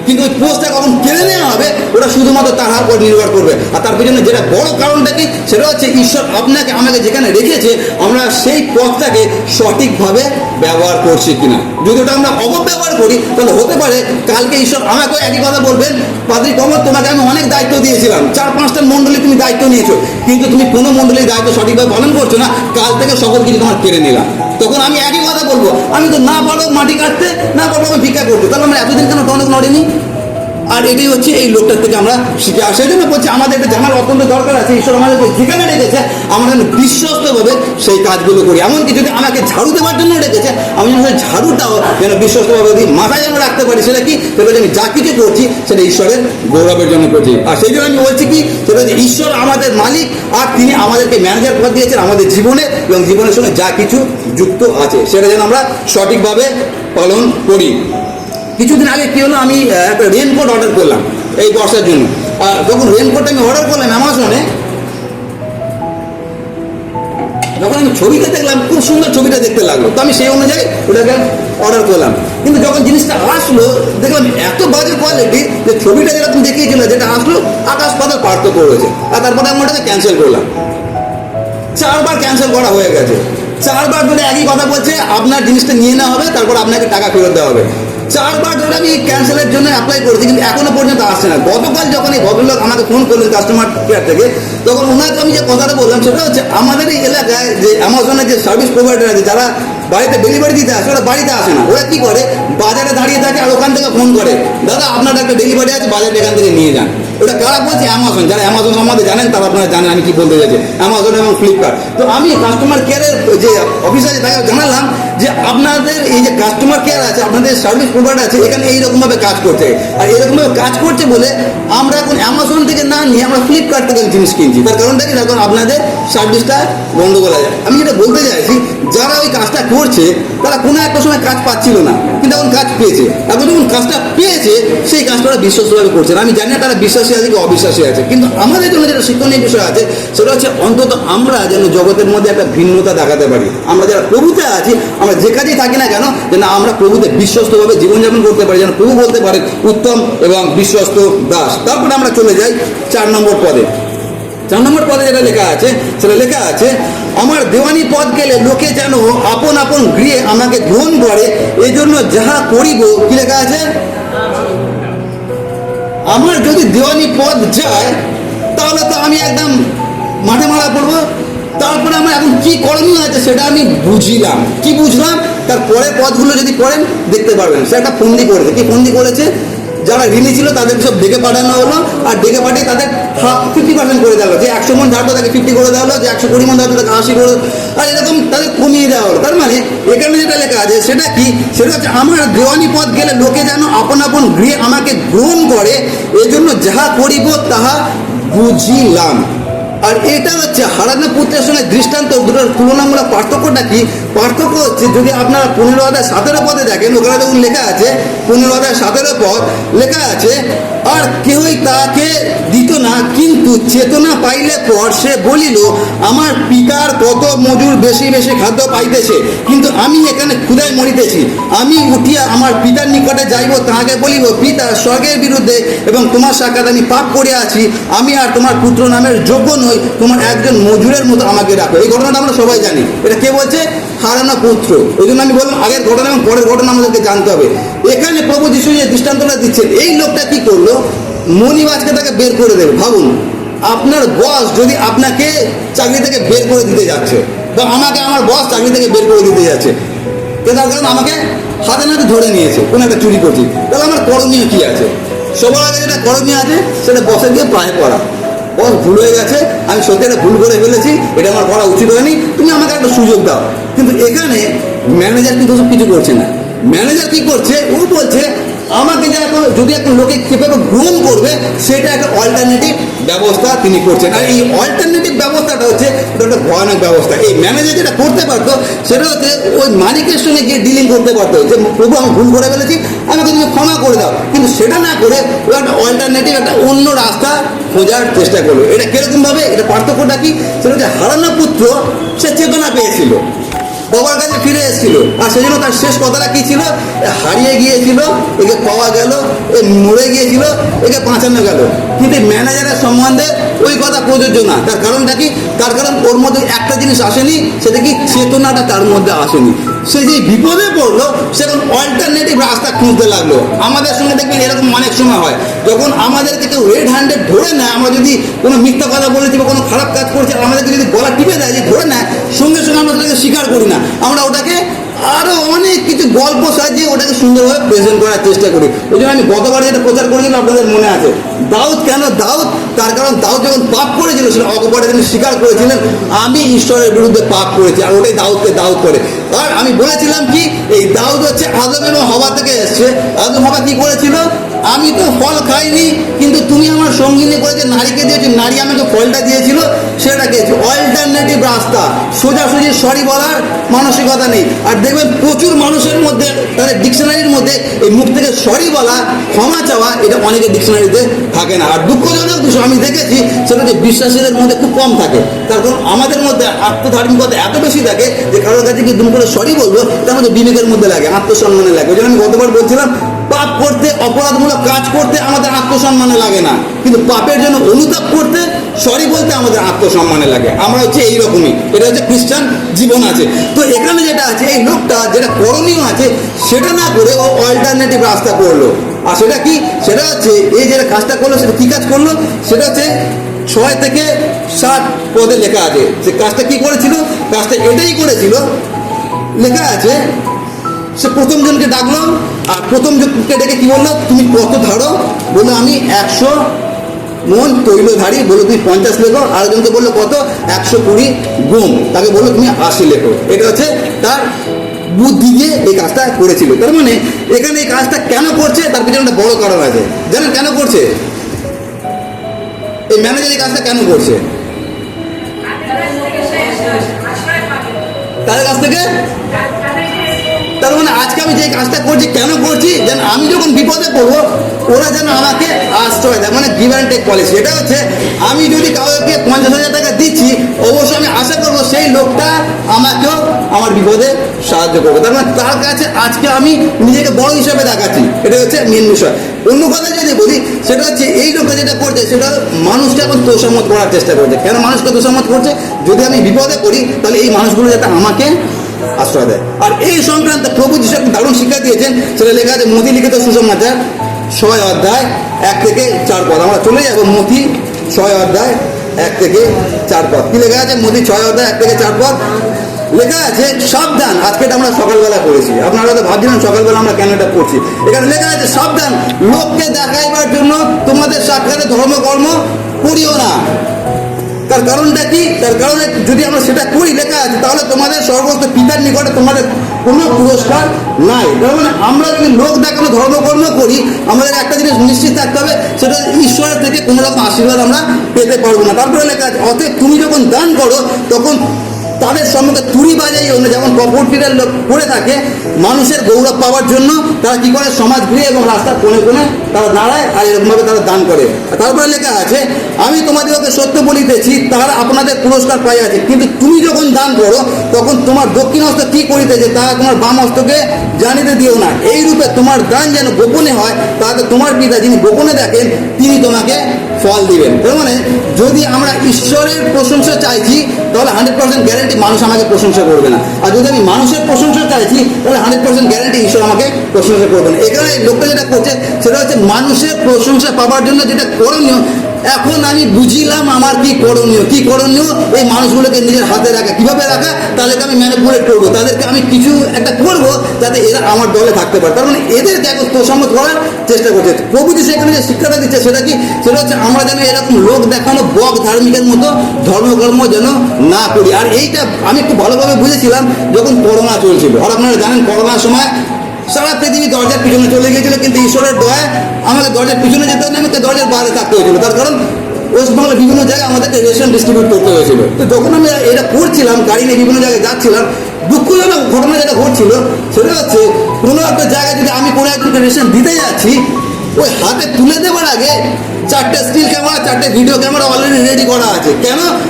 কিন্তু ওই পোস্টটা কখন কেড়ে নেওয়া হবে ওটা শুধুমাত্র তার উপর নির্ভর করবে। আর তার পিছনে যেটা বড় কারণটা কি, সেটা হচ্ছে ঈশ্বর আপনাকে আমাকে যেখানে রেখেছে আমরা সেই পথটাকে সঠিকভাবে ব্যবহার করছি কিনা। যদি ওটা আমরা অপব্যবহার করি তাহলে হতে পারে কালকে ঈশ্বর আমাকেও একই কথা বলবেন, পাদ্রী কমল তোমাকে আমি অনেক দায়িত্ব দিয়েছিলাম, 4-5টা মণ্ডলী তুমি দায়িত্ব নিয়েছো, কিন্তু তুমি কোনো মণ্ডলীর দায়িত্ব সঠিকভাবে পালন করছো না, কাল থেকে সকল কিছু তোমার কেড়ে নিলাম। তখন আমি একই কথা বলবো, আমি তো না পারো মাটি কাটতে, না পারবো আমি ভিক্ষা করতে, তাহলে আমরা এতদিন কেন টনক নড়েনি? আর এটাই হচ্ছে এই লোকটার থেকে আমরা শিখে। আর সেই জন্য বলছি আমাদের এটা জানার অত্যন্ত দরকার আছে, ঈশ্বর আমাদেরকে যেখানে রেখেছে আমরা যেন বিশ্বস্তভাবে সেই কাজগুলো করি। এমনকি যদি আমাকে ঝাড়ু দেওয়ার জন্য রেখেছে, আমি যেন সেই ঝাড়ুটাও যেন বিশ্বস্তভাবে দিই, মাথায় যেন রাখতে পারি। সেটা কি? সেটা আমি যা কিছু করছি সেটা ঈশ্বরের গৌরবের জন্য করছি। আর সেই জন্য আমি বলছি কি, সেটা যে ঈশ্বর আমাদের মালিক, আর তিনি আমাদেরকে ম্যানেজার পদ দিয়েছেন আমাদের জীবনে, এবং জীবনের সঙ্গে যা কিছু যুক্ত আছে সেটা যেন আমরা সঠিকভাবে পালন করি। কিছুদিন আগে কি হলো, আমি একটা রেনকোট অর্ডার করলাম এই বর্ষার জন্য। আর যখন রেনকোট আমি অর্ডার করলাম অ্যামাজনে, যখন আমি ছবিটা দেখলাম খুব সুন্দর ছবিটা দেখতে লাগলো, তো আমি সেই অনুযায়ী ওটাকে অর্ডার করলাম। কিন্তু যখন জিনিসটা আসলো দেখলাম এত বাজে কোয়ালিটি যে ছবিটা যেরকম দেখিয়েছিল যেটা আসলো আকাশ পাতাল পার্থক্য রয়েছে। আর তারপরে আমি ওটাকে ক্যান্সেল করলাম। 4বার ক্যান্সেল করা হয়ে গেছে। 4বার ধরে একই কথা বলছে, আপনার জিনিসটা নিয়ে নেওয়া হবে, তারপর আপনাকে টাকা ফেরত দেওয়া হবে। 4বার ধরে আমি ক্যান্সেলের জন্য অ্যাপ্লাই করেছি, কিন্তু এখনো পর্যন্ত আসছে না। গতকাল যখন এই ভদ্রলোক আমাকে ফোন করলেন কাস্টমার কেয়ার থেকে, তখন ওনাকে আমি যে কথাটা বললাম সেটা হচ্ছে আমাদের এই এলাকায় যে অ্যামাজনের যে সার্ভিস প্রোভাইডার আছে, যারা বাড়িতে ডেলিভারি দিতে আসে, ওরা বাড়িতে আসে না। ওরা কি করে, বাজারে দাঁড়িয়ে থাকে আর ওখান থেকে ফোন করে, দাদা আপনার একটা ডেলিভারি আছে, বাজারে এখান থেকে নিয়ে যান। ওটা কারা বলছে? অ্যামাজন। যারা অ্যামাজন সম্বন্ধে জানেন তারা আপনারা জানেন আমি কি বলতে চাইছি, অ্যামাজন এবং ফ্লিপকার্ট। তো আমি কাস্টমার কেয়ারের যে অফিসার আছে তাকে জানালাম যে আপনাদের এই যে কাস্টমার কেয়ার আছে, আপনাদের সার্ভিস প্রোভাইডার আছে, এখানে এইরকমভাবে কাজ করছে। আর এরকমভাবে কাজ করছে বলে আমরা এখন অ্যামাজন থেকে না নিয়ে আমরা ফ্লিপকার্ট থেকে জিনিস কিনছি। তার কারণটা কি? কারণ আপনাদের সার্ভিসটা বন্ধ করা যায়। আমি যেটা বলতে চাইছি, যারা ওই কাজটা করছে তারা কোনো একটা সময় কাজ পাচ্ছিল না, কিন্তু এখন কাজ পেয়েছে। এখন যখন কাজটা পেয়েছে সেই কাজটা ওরা বিশ্বস্তভাবে করছে না। আমি জানি না তারা বিশ্বাসী আছে কি অবিশ্বাসী আছে, কিন্তু আমাদের জন্য যেটা শিক্ষণীয় বিষয় আছে সেটা হচ্ছে অন্তত আমরা যেন জগতের মধ্যে একটা ভিন্নতা দেখাতে পারি। আমরা যারা প্রভুতে আছি, আমরা যে কাজেই থাকি না কেন, যেন আমরা প্রভুতে বিশ্বস্তভাবে জীবনযাপন করতে পারি, যেন প্রভু বলতে পারেন উত্তম এবং বিশ্বস্ত দাস। তারপরে আমরা চলে যাই 4 নম্বর পদে। 4 নম্বর পদে যেটা লেখা আছে সেটা লেখা আছে, আমার দেওয়ানি পদ গেলে লোকে যেন আপন আপন গৃহে আমাকে গ্রহণ করে, এই জন্য যাহা করিব। কি লেখা আছে? আমার যদি দেওয়ানি পদ যায় তাহলে তো আমি একদম মাঠে মারা পড়বো। তারপরে আমার এখন কি করণীয় আছে সেটা আমি বুঝিলাম। কি বুঝলাম? তার পরের পদগুলো যদি পড়েন দেখতে পারবেন। সে একটা ফন্দি করেছে। কি ফন্দি করেছে? যারা ঋণী ছিল তাদের সব ডেকে পাঠানো হলো, আর ডেকে পাঠিয়ে তাদের 50% করে দেওয়া হলো। যে 100 মন ধারতো তাকে 50 করে দেওয়া হলো, যে 120 মন ধারতো তাকে 80 করে, আর এরকম তাদের কমিয়ে দেওয়া হলো। তার মানে এখানে যেটা লেখা আছে সেটা কি? সেটা হচ্ছে আমার দেওয়ানি পদ গেলে লোকে যেন আপন আপন গৃহে আমাকে গ্রহণ করে, এজন্য যাহা করিব তাহা বুঝিলাম। আর এটা হচ্ছে হারানো পুত্রের সঙ্গে দৃষ্টান্ত, দুটোর তুলনামূলক পার্থক্যটা কি? পার্থক্য হচ্ছে যদি আপনারা 15:17 পদে দেখেন, ওখানে দেখুন লেখা আছে 15:17 পদ লেখা আছে, আর কেহই তাকে দিত না, কিন্তু চেতনা পাইলে পর সে বলিল, আমার পিতার কত মজুর বেশি বেশি খাদ্য পাইতেছে, কিন্তু আমি এখানে ক্ষুধায় মরিতেছি। আমি উঠিয়া আমার পিতার নিকটে যাইব, তাহাকে বলিব, পিতা, স্বর্গের বিরুদ্ধে এবং তোমার সাক্ষাৎ আমি পাপ করিয়া আছি, আমি আর তোমার পুত্র নামের যোগ্য নই, তোমার একজন মজুরের মতো আমাকে রাখো। এই ঘটনাটা আমরা সবাই জানি। এটা কে বলছে? হারানো পুত্র। ওই জন্য আমি বললাম আগের ঘটনা এবং পরের ঘটনা আমাদেরকে জানতে হবে। এখানে প্রভু যিশু যে দৃষ্টান্তটা দিচ্ছেন, এই লোকটা কি করলো, মণিবাজকে তাকে বের করে দেবে। ভাবুন, আপনার বস যদি আপনাকে চাকরি থেকে বের করে দিতে যাচ্ছে, বা আমাকে আমার বস চাকরি থেকে বের করে দিতে যাচ্ছে, তার কারণ আমাকে হাতে নাতে ধরে নিয়েছে, কোনো একটা চুরি করছি, তাহলে আমার করণীয় কি আছে? সবার আগে যেটা করণীয় আছে সেটা বসে গিয়ে পায়ে পড়া, বস ভুল হয়ে গেছে, আমি সত্যি একটা ভুল করে ফেলেছি, এটা আমার করা উচিত হয়নি, তুমি আমাকে একটা সুযোগ দাও। কিন্তু এখানে ম্যানেজার কিন্তু ওসব কিছু করছে না। ম্যানেজার কি করছে, ও বলছে আমাকে যে এখন যদি একটা লোকে কীভাবে গ্রহণ করবে সেটা একটা অল্টারনেটিভ ব্যবস্থা তিনি করছেন। আর এই অল্টারনেটিভ ব্যবস্থাটা হচ্ছে এটা একটা ভয়ানক ব্যবস্থা। এই ম্যানেজার যেটা করতে পারতো সেটা হচ্ছে ওই মালিকের সঙ্গে গিয়ে ডিলিং করতে পারতো, যে প্রভু আমি ভুল করে ফেলেছি, আমাকে তুমি ক্ষমা করে দাও। কিন্তু সেটা না করে ও একটা অল্টারনেটিভ, একটা অন্য রাস্তা খোঁজার চেষ্টা করলো। এটা কিরকমভাবে, এটা পার্থক্যটা কি, সেটা হচ্ছে হারানো পুত্র সে চেতনা পেয়েছিল, বাবার কাছে ফিরে এসেছিল, আর সেজন্য তার শেষ কথাটা কি ছিল, হারিয়ে গিয়েছিল একে পাওয়া গেল, এ মরে গিয়েছিল একে বাঁচানো গেল। কিন্তু ম্যানেজারের সম্বন্ধে ওই কথা প্রযোজ্য না। তার কারণটা কি, তার কারণ ওর মধ্যে একটা জিনিস আসেনি, সেটা কি চেতনাটা তার মধ্যে আসেনি। সে যে বিপদে পড়লো সেরকম অল্টারনেটিভ রাস্তা খুঁজতে লাগলো। আমাদের সঙ্গে দেখবেন এরকম অনেক সময় হয়, যখন আমাদেরকে কেউ রেড হ্যান্ডেড ধরে নেয়, আমরা যদি কোনো মিথ্যা কথা বলেছি বা কোনো খারাপ কাজ করছি, আমাদেরকে যদি গলা টিপে দেয়, যে ধরে নেয়, সঙ্গে সঙ্গে আমরা সেটাকে স্বীকার করি না, আমরা ওটাকে আরো অনেক কিছু গল্প সাজিয়ে ওটাকে সুন্দরভাবে প্রেজেন্ট করার চেষ্টা করি। ওই জন্য আমি গতবার যেটা প্রচার করেছিলাম আপনাদের মনে আছে, দাউদ কেন দাউদ, তার কারণ দাউদ যখন পাপ করেছিল সেটা অকপটে তিনি স্বীকার করেছিলেন, আমি ঈশ্বরের বিরুদ্ধে পাপ করেছি, আর ওটাই দাউদকে দাউদ করে। আর আমি বলেছিলাম কি, এই দাউদ হচ্ছে আদম এবং হওয়া থেকে এসছে। আদম হওয়া কি করেছিল, আমি তো ফল খাইনি, কিন্তু তুমি আমার সঙ্গিনী করে যে নারীকে দিয়েছো, নারী আমাকে ফলটা দিয়েছিল, সেটা খেয়েছি। অল্টারনেটিভ রাস্তা, সোজাসুজি সরি বলার মানসিকতা নেই। আর দেখবেন প্রচুর মানুষের মধ্যে, তাদের ডিকশনারির মধ্যে এই মুখ থেকে সরি বলা, ক্ষমা চাওয়া, এটা অনেকের ডিকশনারিতে থাকে না। আর দুঃখজনক বিষয় আমি দেখেছি, সেটা যে বিশ্বাসীদের মধ্যে খুব কম থাকে। তার কারণ আমাদের মধ্যে আত্মধার্মিকতা এত বেশি থাকে যে কারোর কাছে কি দুম করে সরি বলবো, এটা আমাদের বিবেকের মধ্যে লাগে, আত্মসম্মানে লাগে। ওই জন্য আমি গতবার বলছিলাম, পাপ করতে, অপরাধমূলক কাজ করতে আমাদের আত্মসম্মানে লাগে না, কিন্তু পাপের জন্য অনুতাপ করতে, সরি বলতে আমাদের আত্মসম্মানে লাগে। আমরা হচ্ছে এইরকমই, এটা হচ্ছে খ্রিস্টান জীবন আছে। তো এখানে যেটা আছে, এই লোকটা যেটা করণীয় আছে সেটা না করে ও অল্টারনেটিভ রাস্তা করলো। আর সেটা কি, সেটা হচ্ছে এই যেটা কাজটা করলো, সেটা কি কাজ করলো, সেটা হচ্ছে 6 থেকে 7 পদে লেখা আছে যে কাজটা কি করেছিল। কাজটা এটাই করেছিল, লেখা আছে, সে প্রথম জনকে ডাকলো, আর প্রথম জনকে ডেকে কি বললো, তুমি কত ধারো, বললো আমি 100 মন তৈলধারী, বললো তুমি 50 লেখো। আরেকজনকে বললো কত, 120 গম, তাকে বললো তুমি 80 লেখো। এটা হচ্ছে তার বুদ্ধি দিয়ে এই কাজটা করেছিল। তার মানে এখানে এই কাজটা কেন করছে, তার পিছনে একটা বড় কারণ আছে। জানেন কেন করছে, এই ম্যানেজার এই কাজটা কেন করছে, তাদের কাছ থেকে। তার মানে আজকে আমি যে কাজটা করছি কেন করছি, যেন আমি যখন বিপদে পড়বো ওরা যেন আমাকে আশ্রয় দেয়, মানে গিভ অ্যান্ড টেক পলিসি। এটা হচ্ছে আমি যদি কাউকে 50,000 টাকা দিচ্ছি, অবশ্যই আমি আশা করবো সেই লোকটা আমাকেও আমার বিপদে সাহায্য করবে। তার মানে তার কাছে আজকে আমি নিজেকে বড় হিসাবে দেখাচ্ছি, এটা হচ্ছে মেন বিষয়। অন্য কথা যদি বলি, সেটা হচ্ছে এই লোকটা যেটা করছে সেটা মানুষকে এখন তোষামত করার চেষ্টা করছে। কেন মানুষকে তোষামত করছে, যদি আমি বিপদে পড়ি তাহলে এই মানুষগুলো যাতে আমাকে আশ্রয় দেয়। আর এই সংক্রান্ত প্রভু যিশু দারুণ শিক্ষা দিয়েছেন, সেটা লেখা আছে মথি লিখিত সুসমাচার 6 অধ্যায় 1 থেকে 4 পদ। আমরা চলে যাবো মথি 6 অধ্যায় 1 থেকে 4 পদ। কি লেখা আছে, মথি 6 অধ্যায় 1 থেকে 4 পদ লেখা আছে, সাবধান। আজকে এটা আমরা সকালবেলা করেছি, আপনারা তো ভাবছিলেন সকালবেলা আমরা কেন এটা করছি। এখানে লেখা আছে, সাবধান, লোককে দেখাইবার জন্য তোমাদের সাক্ষাতে ধর্মকর্ম করিও না। তার কারণটা কি, তার কারণে যদি আমরা সেটা করি, লেখা আছে, তাহলে তোমাদের সর্বস্ত পিতার নিকটে তোমাদের কোনো পুরস্কার নাই। তার মানে আমরা যদি লোক দেখানো ধর্মকর্ম করি, আমাদের একটা জিনিস নিশ্চিত থাকতে হবে, সেটা ঈশ্বরের থেকে কোনো রকম আশীর্বাদ আমরা পেতে পারবো না। তারপরে লেখা আছে, অতএব তুমি যখন দান করো তখন তাদের সম্মুখে তুড়ি বাজাই অন্য, যেমন কপটটির লোক করে থাকে মানুষের গৌরব পাওয়ার জন্য, তারা কি করে সমাজ ঘিরে এবং রাস্তার কোণে কোণে তারা দাঁড়ায়, আর এরকমভাবে তারা দান করে। তারপরে লেখা আছে, আমি তোমাদেরকে সত্য বলিতেছি, তারা আপনাদের পুরস্কার পাইয়াছে, কিন্তু তুমি যখন দান করো তখন তোমার দক্ষিণ হস্ত কি করিতেছে তাহা তোমার বাম হস্তকে জানিতে দিও না। এই রূপে তোমার দান যেন গোপনে হয়, তাহলে তোমার পিতা যিনি গোপনে দেখেন তিনি তোমাকে ফল দিবেন। তার মানে যদি আমরা ঈশ্বরের প্রশংসা চাইছি তাহলে 100% গ্যারেন্টি মানুষ আমাকে প্রশংসা করবে না, আর যদি আমি মানুষের প্রশংসা চাইছি তাহলে 100% গ্যারেন্টি ঈশ্বর আমাকে প্রশংসা করবে না। এখানে লোকটা যেটা করছে সেটা হচ্ছে মানুষের প্রশংসা পাওয়ার জন্য যেটা করণীয়, এখন আমি বুঝিলাম আমার কি করণীয়। এই মানুষগুলোকে নিজের হাতে রাখা, কিভাবে রাখা, তাদেরকে আমি ম্যানিপুলেট করবো, তাদেরকে আমি কিছু একটা করবো যাতে এরা আমার দলে থাকতে পারে। তার মানে এদেরকে এখন তোষামত করার চেষ্টা করছে। প্রভু যিশু এখানে যে শিক্ষাটা দিচ্ছে সেটা কি, সেটা হচ্ছে আমরা যেন এরকম লোক দেখানো বক ধার্মিকের মতো ধর্মকর্ম যেন না করি। আর এইটা আমি খুব ভালোভাবে বুঝেছিলাম যখন করোনা চলছিল। আর আপনারা জানেন করোনার সময় সারা পৃথিবী দরজার পিছনে চলে গিয়েছিল, কিন্তু ঈশ্বরের দয়ায় আমাকে দরজার পিছনে যেতে হয়নি, আমাকে দরজার বাইরে থাকতে হয়েছিল। তার কারণ ওয়েস্টবেঙ্গলের বিভিন্ন জায়গায় আমাদেরকে রেশন ডিস্ট্রিবিউট করতে হয়েছিল। তো যখন আমি এটা করছিলাম, গাড়ি নিয়ে বিভিন্ন জায়গায় যাচ্ছিলাম, দুঃখজনক ঘটনা যেটা ঘটছিল সেটা হচ্ছে কোনো একটা জায়গায় যদি আমি কোনো একজনকে রেশন দিতে যাচ্ছি, ওই হাতে তুলে দেওয়ার আগে 4টে স্টিল ক্যামেরা, 4টে ভিডিও ক্যামেরা অলরেডি রেডি করা আছে।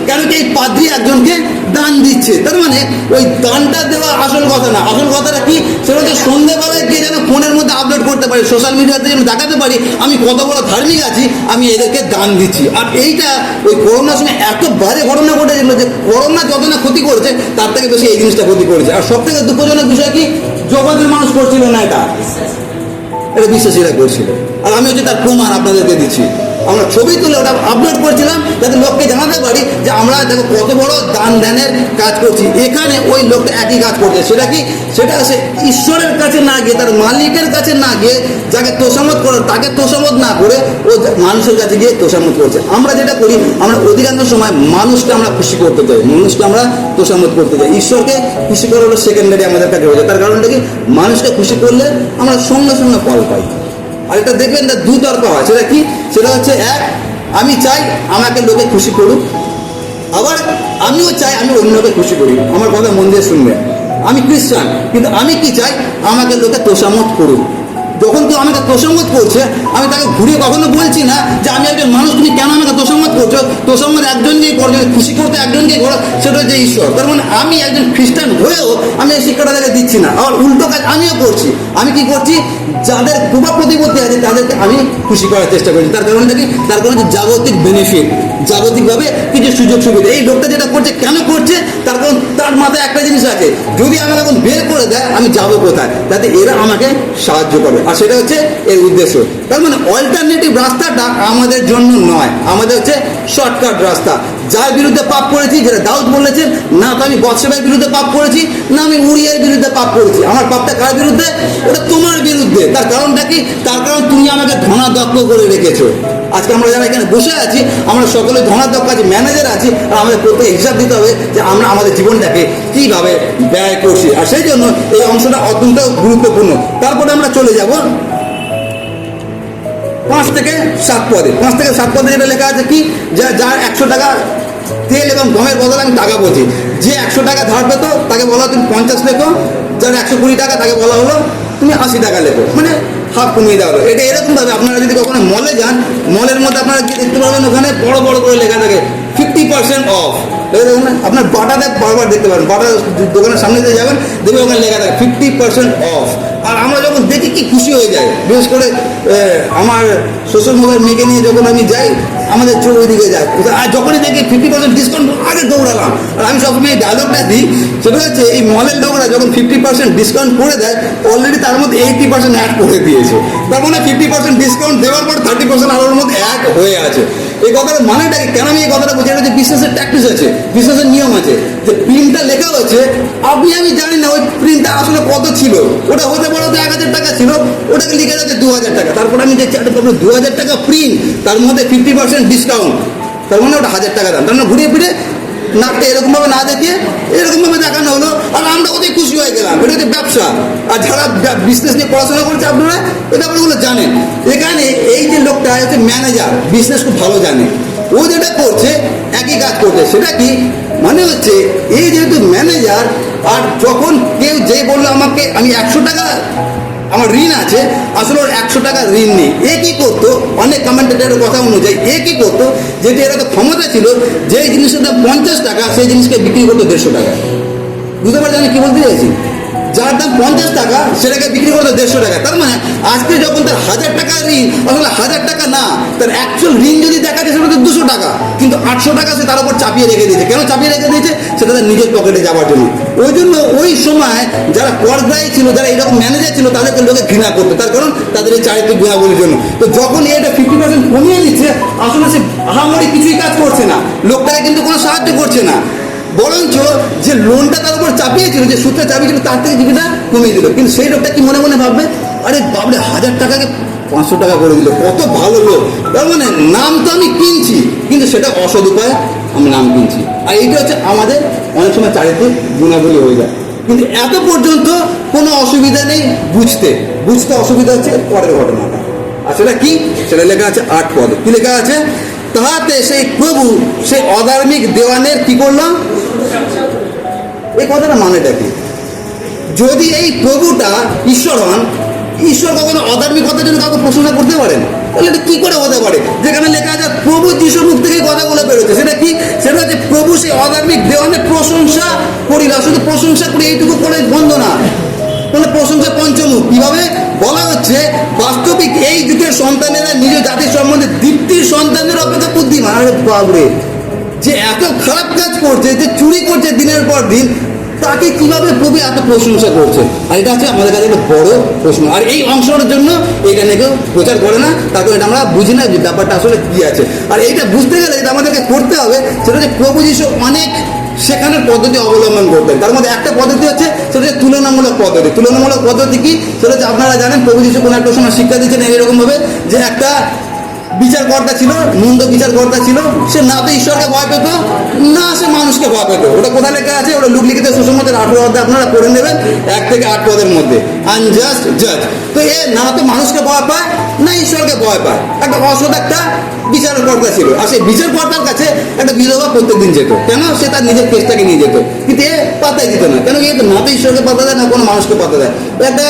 কেন কি এই পাদ্রী একজনকে দান দিচ্ছে। তার মানে ওই দানটা দেওয়া আসল কথা না, আসল কথাটা কি, সেটা হচ্ছে সন্ধ্যেবেলায় গিয়ে যেন ফোনের মধ্যে আপলোড করতে পারি, সোশ্যাল মিডিয়াতে যেন দেখাতে পারি আমি কত বড় ধার্মিক আছি, আমি এদেরকে দান দিচ্ছি। আর এইটা ওই করোনার সময় এত বাজে ঘটনা ঘটেছিল যে করোনা যত না ক্ষতি করেছে তার থেকে বেশি এই জিনিসটা ক্ষতি করেছে। আর সব থেকে দুঃখজনক বিষয় কি, জগতের মানুষ করছিল না, এটা বিশ্বাসীরা করছিল। আর আমি হচ্ছে তার প্রমাণ আপনাদেরকে দিচ্ছি। আমরা ছবি তুলে ওটা আপলোড করছিলাম যাতে লোককে জানাতে পারি যে আমরা দেখো কত বড় দান ধ্যানের কাজ করছি। এখানে ওই লোকটা একই কাজ করছে। সেটা কি, সেটা সে ঈশ্বরের কাছে না গিয়ে, তার মালিকের কাছে না গিয়ে, যাকে তোষামত করে তাকে তোষামত না করে ও মানুষের কাছে গিয়ে তোষামত করছে। আমরা যেটা করি, আমরা অধিকাংশ সময় মানুষকে আমরা খুশি করতে চাই, মানুষকে আমরা তোষামত করতে চাই। ঈশ্বরকে খুশি করা হলো সেকেন্ডারি আমাদের কাছে হয়ে যায়। তার কারণটা কি, মানুষকে খুশি করলে আমরা সঙ্গে সঙ্গে ফল পাই। আর এটা দেখবেন না দুতরফা হয়। সেটা কি, সেটা হচ্ছে এক, আমি চাই আমাকে লোকে খুশি করুক, আবার আমিও চাই আমি অন্যকে খুশি করি। আমার কথা মন দিয়ে শুনবেন, আমি খ্রিস্টান কিন্তু আমি কি চাই, আমাকে লোকে তোষামত করুক। যখন কেউ আমাকে তোষামত করছে আমি তাকে ঘুরিয়ে কখনো বলছি না যে আমি একজন মানুষ, তুমি কেন আমাকে তোষামত করছো। তোষামত একজনকেই করছো, খুশি করতে একজনকেই করো, সেটা হচ্ছে ঈশ্বর। তার মানে আমি একজন খ্রিস্টান হয়েও আমি এই শিক্ষাটা তাকে দিচ্ছি না, আবার উল্টো কাজ আমিও করছি। আমি কি করছি, যাদের প্রভাব প্রতিপত্তি আছে তাদেরকে আমি খুশি করার চেষ্টা করছি। তার কারণটা কি, তার কারণ হচ্ছে জাগতিক বেনিফিট, জাগতিকভাবে কিছু সুযোগ সুবিধা। এই লোকটা যেটা করছে কেন করছে, তার কারণ তার মাথায় একটা জিনিস আছে, যদি আমাকে এখন বের করে দেয় আমি যাবো কোথায়, যাতে এরা আমাকে সাহায্য করে। আর সেটা হচ্ছে এর উদ্দেশ্য। তার মানে অল্টারনেটিভ রাস্তাটা আমাদের জন্য নয়, আমাদের হচ্ছে শর্টকাট রাস্তা। যার বিরুদ্ধে পাপ করেছি, যেটা দাউদ বলেছেন, না তো আমি বৎসেবের বিরুদ্ধে পাপ করেছি, না আমি উরিয়ার বিরুদ্ধে পাপ করেছি। আমার পাপটা কার বিরুদ্ধে, ওটা তোমার বিরুদ্ধে। তার কারণটা কি, তার কারণ তুমি আমাকে ধনাধ্যক্ষ করে রেখেছো। আজকে আমরা যারা এখানে বসে আছি, আমরা সকলে ধনাধ্যক্ষ আছি, ম্যানেজার আছি, আর আমাদের প্রত্যেকে হিসাব দিতে হবে যে আমরা আমাদের জীবনটাকে কিভাবে ব্যয় করছি। আর সেই জন্য এই অংশটা অত্যন্ত গুরুত্বপূর্ণ। তারপরে আমরা চলে যাব 5 থেকে 7 পদে। 5 থেকে 7 পদে যেটা লেখা আছে কি, যার 100 টাকা তেল এবং গমের বদলে আমি টাকা বলছি। যে 100 টাকা ধার পেতো তাকে বলা তুমি 50 লেখো, যার 120 টাকা তাকে বলা হলো তুমি 80 টাকা লেখো, মানে হাফ কমিয়ে দেওয়া হলো। এটা এরকমভাবে আপনারা যদি কখনো মলে যান, মলের মধ্যে আপনারা কি দেখতে পাবেন, ওখানে বড় বড় করে লেখা থাকে 50% অফ। আপনার বাটাতে বারবার দেখতে পারেন, বাটা দোকানের সামনে দিয়ে যাবেন, দেখবেন ওখানে লেখা থাকে 50% অফ। আর আমরা যখন দেখি কি খুশি হয়ে যায়, বিশেষ করে আমার শ্বশুর মশাই মেয়েকে নিয়ে যখন আমি যাই, আমাদের চোখ ওইদিকে যায়। আর যখনই দেখি 50% ডিসকাউন্ট, আগে দৌড়ালাম। আর আমি সবসময় এই ডায়লগটা দিই, সেটা হচ্ছে এই মলের লোকরা যখন 50% ডিসকাউন্ট করে দেয়, অলরেডি তার মধ্যে 80% অ্যাড করে দিয়েছে। তার মানে 50% ডিসকাউন্ট দেওয়ার পর 30% আরোর মধ্যে অ্যাড হয়ে আছে। এই কথার মানেটা কি, কেন আমি এই কথাটা বলছি, এটা যে বিজনেসের ট্যাকটিস আছে, বিজনেসের নিয়ম আছে। যে প্রিন্টটা লেখা হচ্ছে, আমি জানি না ওই প্রিন্টটা আসলে কত ছিল, ওটা হতে পারে 1000 টাকা ছিল, ওটাকে লিখে যাচ্ছে 2000 টাকা। তারপর আমি দেখছি 2000 টাকা প্রিন্ট, তার মধ্যে 50% ডিসকাউন্ট, তার মানে ওটা 1000 টাকা দাম। তার মানে ঘুরিয়ে ফিরে নাকটা এরকমভাবে না দেখিয়ে এরকমভাবে দেখানো হলো, আর আমরা ওদের খুশি হয়ে গেলাম। এটা হচ্ছে ব্যবসা। আর যারা বিজনেস নিয়ে পড়াশোনা করছে আপনারা এই ব্যাপারগুলো জানেন। এখানে এই যে লোকটা হচ্ছে ম্যানেজার, বিজনেস খুব ভালো জানে, ও যেটা করছে একই কাজ করছে। সেটা কি মানে হচ্ছে, এই যেহেতু ম্যানেজার, আর যখন কেউ যে বললো আমাকে আমি 100 টাকা আমার ঋণ আছে, আসলে ওর 100 টাকা ঋণ নেই। এ কি করতো, অনেক কমেন্টেটারের কথা অনুযায়ী এ কি করতো, যেহেতু এরা তো ক্ষমতা ছিল, যে জিনিসের দাম 50 টাকা সেই জিনিসকে বিক্রি করতো 150 টাকা। বুঝতে পারছি আমি কি বলতে চাইছি? যার দাম 50 টাকা সেটাকে বিক্রি করতো 150 টাকা। তার মানে আজকে যখন তার 1000 টাকা ঋণ, আসলে 1000 টাকা না, তার অ্যাকচুয়াল ঋণ যদি দেখা যায় সেটা হচ্ছে 200 টাকা, কিন্তু 800 টাকা সে তার উপর চাপিয়ে রেখে দিয়েছে। কেন চাপিয়ে রেখে দিয়েছে? সেটা তার নিজের পকেটে যাওয়ার জন্য। ওই জন্য ওই সময় যারা করগ্রাহী ছিল, যারা এরকম ম্যানেজার ছিল, তাদেরকে লোকে ঘৃণা করতো। তার কারণ তাদের এই চারিত্রিক গুণাবলীর জন্য। তো যখন এটা 50% কমিয়ে দিচ্ছে, আসলে সে আহামরি কিছুই কাজ করছে না, লোকটাকে কিন্তু কোনো সাহায্য করছে না, বরঞ্চ যে লোনটা তার উপর চাপিয়েছিল, যে সুদটা চাপিয়েছিল, তার থেকে জীবিকা কমিয়ে দিল। কিন্তু সেই লোকটা কি মনে মনে ভাববে, আরে বাবরে 1000 টাকাকে 500 টাকা করে দিল, কত ভালো লোক। তার মানে নাম তো আমি কিনছি, কিন্তু সেটা অসৎ উপায়ে আমি নাম কিনছি। আর এইটা হচ্ছে আমাদের অনেক সময় চারিত্রিক গুণাবলী হয়ে যায়। কিন্তু এত পর্যন্ত কোনো অসুবিধা নেই বুঝতে অসুবিধা হচ্ছে পরের ঘটনাটা। আর সেটা কি? সেটা লেখা আছে 8 পদে। কি লেখা আছে? তাহাতে সেই প্রভু সেই অধার্মিক দেওয়ানের কি করলাম? এই কথাটা মানেটা কি? যদি এই প্রভুটা ঈশ্বর হন, ঈশ্বর কখনো অধার্মিকতার জন্য কাউকে প্রশংসা করতে পারেন? তাহলে এটা কি করে হতে পারে? যেখানে লেখা আছে প্রভু যিশুর মুখ থেকে কথাগুলো বেরোচ্ছে, সেটা কি? সেটা হচ্ছে প্রভু সেই অধার্মিক দেওয়ানের প্রশংসা করি না, শুধু প্রশংসা করি এইটুকু করে বন্ধ না, মানে প্রশংসা পঞ্চমুখ। কিভাবে বলা হচ্ছে? বাস্তবিক এই যুগের সন্তানেরা নিজ জাতির সম্বন্ধে দীপ্তির সন্তানের অপেক্ষা বুদ্ধিমান। আরে বাবরে, যে এত খারাপ কাজ করছে, যে চুরি করছে দিনের পর দিন, তাকে কিভাবে প্রভু এত প্রশংসা করছে? আর এটা হচ্ছে আমাদের কাছে একটা বড় প্রশ্ন। আর এই অংশটার জন্য এটা নিয়ে কেউ প্রচার করে না, তারপর এটা আমরা বুঝি না যে ব্যাপারটা আসলে কি আছে। আর এইটা বুঝতে গেলে এটা আমাদেরকে করতে হবে, সেটা হচ্ছে প্রভু যিশু অনেক সেখানের পদ্ধতি অবলম্বন করতেন। তার মধ্যে একটা পদ্ধতি হচ্ছে, সেটা হচ্ছে তুলনামূলক পদ্ধতি। তুলনামূলক পদ্ধতি কি? সেটা হচ্ছে আপনারা জানেন, প্রভু যিশু কোনো একটা সময় শিক্ষা দিচ্ছেন এরকম ভাবে, যে একটা বিচারকর্তা ছিল, মন্দ বিচারকর্তা ছিল, সে না তো ঈশ্বরকে ভয় পেত, না সে মানুষকে ভয় পেত। ওটা কোথায় লেখা আছে? ওটা লুক লিখিত সুসমাচার 18 অধ্যায় আপনারা পড়ে নেবেন, 1 থেকে 8 পদের মধ্যে। আনজাস্ট জাজ। তো এ না তো মানুষকে ভয় পায়, না ঈশ্বরকে ভয় পায়, একটা অসৎ একটা বিচারকর্তা ছিল। আর সেই বিচারকর্তার কাছে একটা বিধবা প্রত্যেকদিন যেত। কেন? সে তার নিজের কেসটাকে নিয়ে যেত, কিন্তু এ পাত্তাই দিত না। কেন? না তো ঈশ্বরকে পাত্তা দেয়, না কোনো মানুষকে পাত্তা দেয়, একটা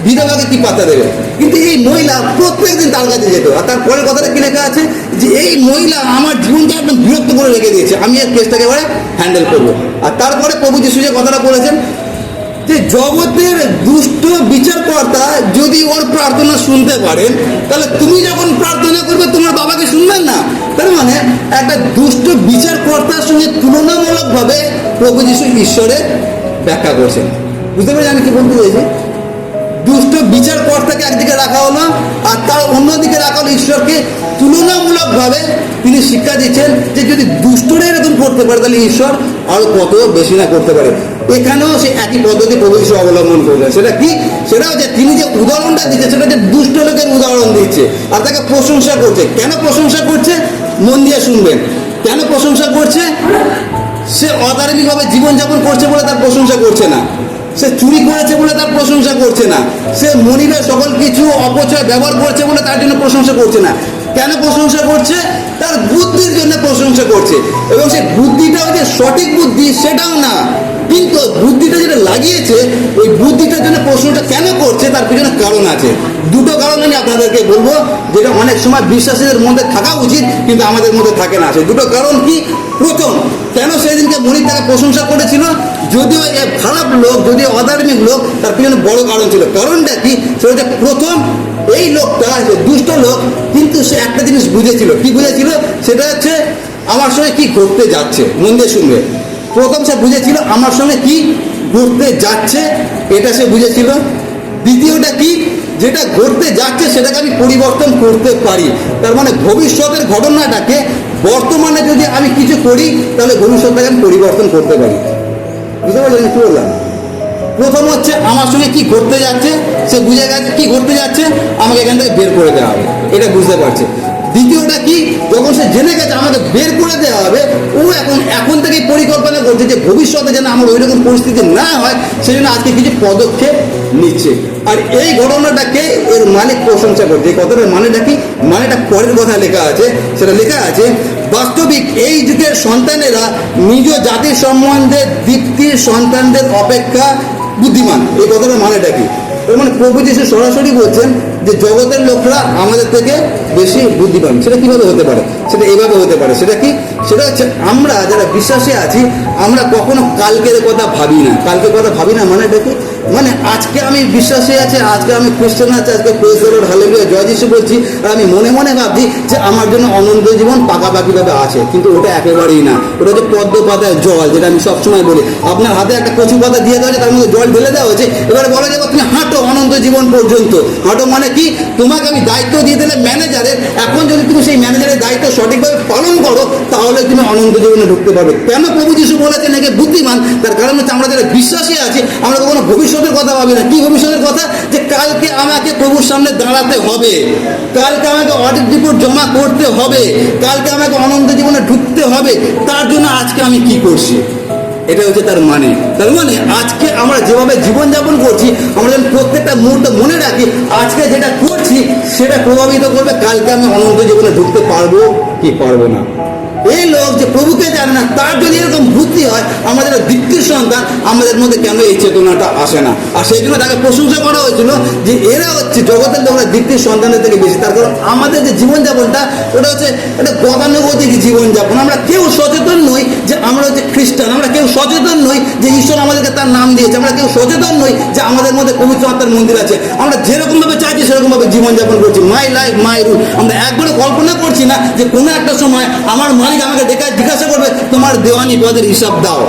বিধবাকে কি পাত্তা দেবে? কিন্তু এই মহিলা প্রত্যেকদিন তার কাছে যেত। আর তারপরে কথাটা কি লেখা আছে? যে এই মহিলা আমার জীবনকে একদম বিরক্ত করে রেখে দিয়েছে, আমি এর কেসটাকে এবারে হ্যান্ডেল করবো। আর তারপরে প্রভু যিশু যে কথাটা বলেছেন, যে জগতের দুষ্ট বিচারকর্তা যদি ওর প্রার্থনা শুনতে পারেন, তাহলে তুমি যখন প্রার্থনা করবে তোমার বাবাকে শুনবেন না? তার মানে একটা দুষ্ট বিচারকর্তার সঙ্গে তুলনামূলকভাবে প্রভু যিশু ঈশ্বরের ব্যাখ্যা করছেন। বুঝতে পারছি আমি কি বলতে চাইছি? দুষ্ট বিচারকর্তাকে একদিকে রাখা হলো, আর তার অন্যদিকে রাখা হলো ঈশ্বরকে। তুলনামূলকভাবে তিনি শিক্ষা দিচ্ছেন যে যদি দুষ্টরা এরকম করতে পারে, তাহলে ঈশ্বর আরো কত বেশি না করতে পারে। এখানেও সে একই পদ্ধতি প্রভু যিশু অবলম্বন করলেন। সেটা কি? সেটা হচ্ছে তিনি যে উদাহরণটা দিচ্ছে, সেটা হচ্ছে দুষ্ট লোকের উদাহরণ দিচ্ছে, আর তাকে প্রশংসা করছে। কেন প্রশংসা করছে? মন দিয়ে শুনবেন। কেন প্রশংসা করছে? সে অধার্মিকভাবে জীবনযাপন করছে বলে তার প্রশংসা করছে না, সে চুরি করেছে বলে তার প্রশংসা করছে না, সে মনিবের সকল কিছু অপচয় ব্যবহার করছে বলে তার জন্য প্রশংসা করছে না। কেন প্রশংসা করছে? তার বুদ্ধির জন্য প্রশংসা করছে। এবং সেই বুদ্ধিটাও যে সঠিক বুদ্ধি সেটাও না, কিন্তু বুদ্ধিটা যেটা লাগিয়েছে, ওই বুদ্ধিটার জন্য প্রশ্নটা কেন করছে, তার পিছনে কারণ আছে। দুটো কারণ আমি আপনাদেরকে বলবো, যেটা অনেক সময় বিশ্বাসীদের মধ্যে থাকা উচিত কিন্তু আমাদের মধ্যে থাকে না। সেই দুটো কারণ কি? প্রথম, কেন সেদিনকে মনিব তাকে প্রশংসা করেছিল? যদিও এ খারাপ লোক, যদিও অধার্মিক লোক, তার পিছনে বড় কারণ ছিল। কারণটা কি? সেটা হচ্ছে প্রথম, এই লোকটা দুষ্ট লোক, কিন্তু সে একটা জিনিস বুঝেছিল। কি বুঝেছিল? সেটা হচ্ছে আমার সঙ্গে কি ঘটতে যাচ্ছে। মন দিয়ে শুনবে। প্রথম সে বুঝেছিল আমার সঙ্গে কি ঘটতে যাচ্ছে, এটা সে বুঝেছিল। দ্বিতীয়টা কি? যেটা ঘটতে যাচ্ছে সেটাকে আমি পরিবর্তন করতে পারি। তার মানে ভবিষ্যতের ঘটনাটাকে বর্তমানে যদি আমি কিছু করি, তাহলে ভবিষ্যৎটাকে আমি পরিবর্তন করতে পারি। বুঝতে পারলেন কি বললাম? প্রথম হচ্ছে আমার সঙ্গে কি ঘটতে যাচ্ছে, সে বুঝে গেছে কি ঘটতে যাচ্ছে, আমাকে এখান থেকে বের করে দেওয়া হবে, এটা বুঝতে পারছে। দ্বিতীয়টা কি? যখন সে জেনে গেছে আমাকে বের করে দেওয়া হবে, ও এখন থেকেই পরিকল্পনা করছে যে ভবিষ্যতে যেন আমার ওই রকম পরিস্থিতি না হয়, সেজন্য আজকে কিছু পদক্ষেপ নিচ্ছে। আর এই ঘটনাটাকে এর মালিক প্রশংসা করছে। এই কথাটার মানেটা কি? মানেটা পরের কথা লেখা আছে, সেটা লেখা আছে বাস্তবিক এই যুগের সন্তানেরা নিজ জাতির সম্বন্ধে দীপ্তির সন্তানদের অপেক্ষা বুদ্ধিমান। এই কথাটার মানেটা কি? তার মানে প্রভু যিশু সরাসরি বলছেন যে জগতের লোকরা আমাদের থেকে বেশি বুদ্ধিমান। সেটা কিভাবে হতে পারে? সেটা এইভাবে হতে পারে। সেটা কি? সেটা হচ্ছে আমরা যারা বিশ্বাসী আছি, আমরা কখনো কালকের কথা ভাবি না। কালকের কথা ভাবি না মানেটা কি? মানে আজকে আমি বিশ্বাসী আছে, আজকে আমি খ্রিস্টান আছে, আজকে প্রেজ দ্য লর্ড হালেলুয়া জয় যিশু বলছি, আর আমি মনে মনে ভাবছি যে আমার জন্য অনন্ত জীবন পাকাপাকিভাবে আছে, কিন্তু ওটা একেবারেই না। ওটা হচ্ছে পদ্ম পাতায় জল, যেটা আমি সবসময় বলি। আপনার হাতে একটা কচু পাতা দিয়ে দেওয়া হয়েছে, তার মধ্যে জল ঢেলে দেওয়া হয়েছে, এবারে বলা যাবে তুমি হাঁটো অনন্ত জীবন পর্যন্ত। হাঁটো মানে কি? তোমাকে আমি দায়িত্ব দিয়ে দিলে ম্যানেজারের, এখন যদি তুমি সেই ম্যানেজারের দায়িত্ব সঠিকভাবে পালন করো তাহলে তুমি অনন্ত জীবনে ঢুকতে পারবে। কেন প্রভু যিশু বলেছেন নাকি বুদ্ধিমান? তার কারণ হচ্ছে আমরা যারা বিশ্বাসী আছি আমরা কখনো ভবিষ্যতের কথা ভাবি না। কি ভবিষ্যতের কথা? যে কালকে আমাকে প্রভুর সামনে দাঁড়াতে হবে, কালকে আমাকে অডিট রিপোর্ট জমা করতে হবে, কালকে আমাকে অনন্ত জীবনে ঢুকতে হবে। তার জন্য আজকে আমি কি করছি, এটা হচ্ছে তার মানে। তার মানে আজকে আমরা যেভাবে জীবনযাপন করছি, আমরা যেন প্রত্যেকটা মুহূর্ত মনে রাখি আজকে যেটা করছি সেটা প্রভাবিত করবে কালকে আমি অনন্ত জীবনে ঢুকতে পারবো কি পারবো না। এই লোক যে প্রভুকে জানে না, তার যদি এরকম বুদ্ধি হয়, আমাদের দ্বিতীয় সন্তান, আমাদের মধ্যে কেন এই চেতনাটা আসে না? আর সেই জন্য তাকে প্রশংসা করা হয়েছিল যে এরা হচ্ছে জগতের লোকরা দ্বিতীয় সন্তানের থেকে বেশি। তার কারণ আমাদের যে জীবনযাপনটা ওটা হচ্ছে একটা গতানুগতিক জীবনযাপন। আমরা কেউ সচেতন নই যে আমরা হচ্ছে খ্রিস্টান, আমরা কেউ সচেতন নই যে ঈশ্বর আমাদেরকে তার নাম দিয়েছে, আমরা কেউ সচেতন নই যে আমাদের মধ্যে পবিত্র আত্মার মন্দির আছে। আমরা যেরকমভাবে চাইছি সেরকমভাবে জীবনযাপন করছি, মাই লাইফ মাই রুল। আমরা একবারও কল্পনা করছি না যে কোনো একটা সময় আমার মালিক আমাকে ডেকে জিজ্ঞাসা করবে তোমার দেওয়ানি পদের হিসাব দাও।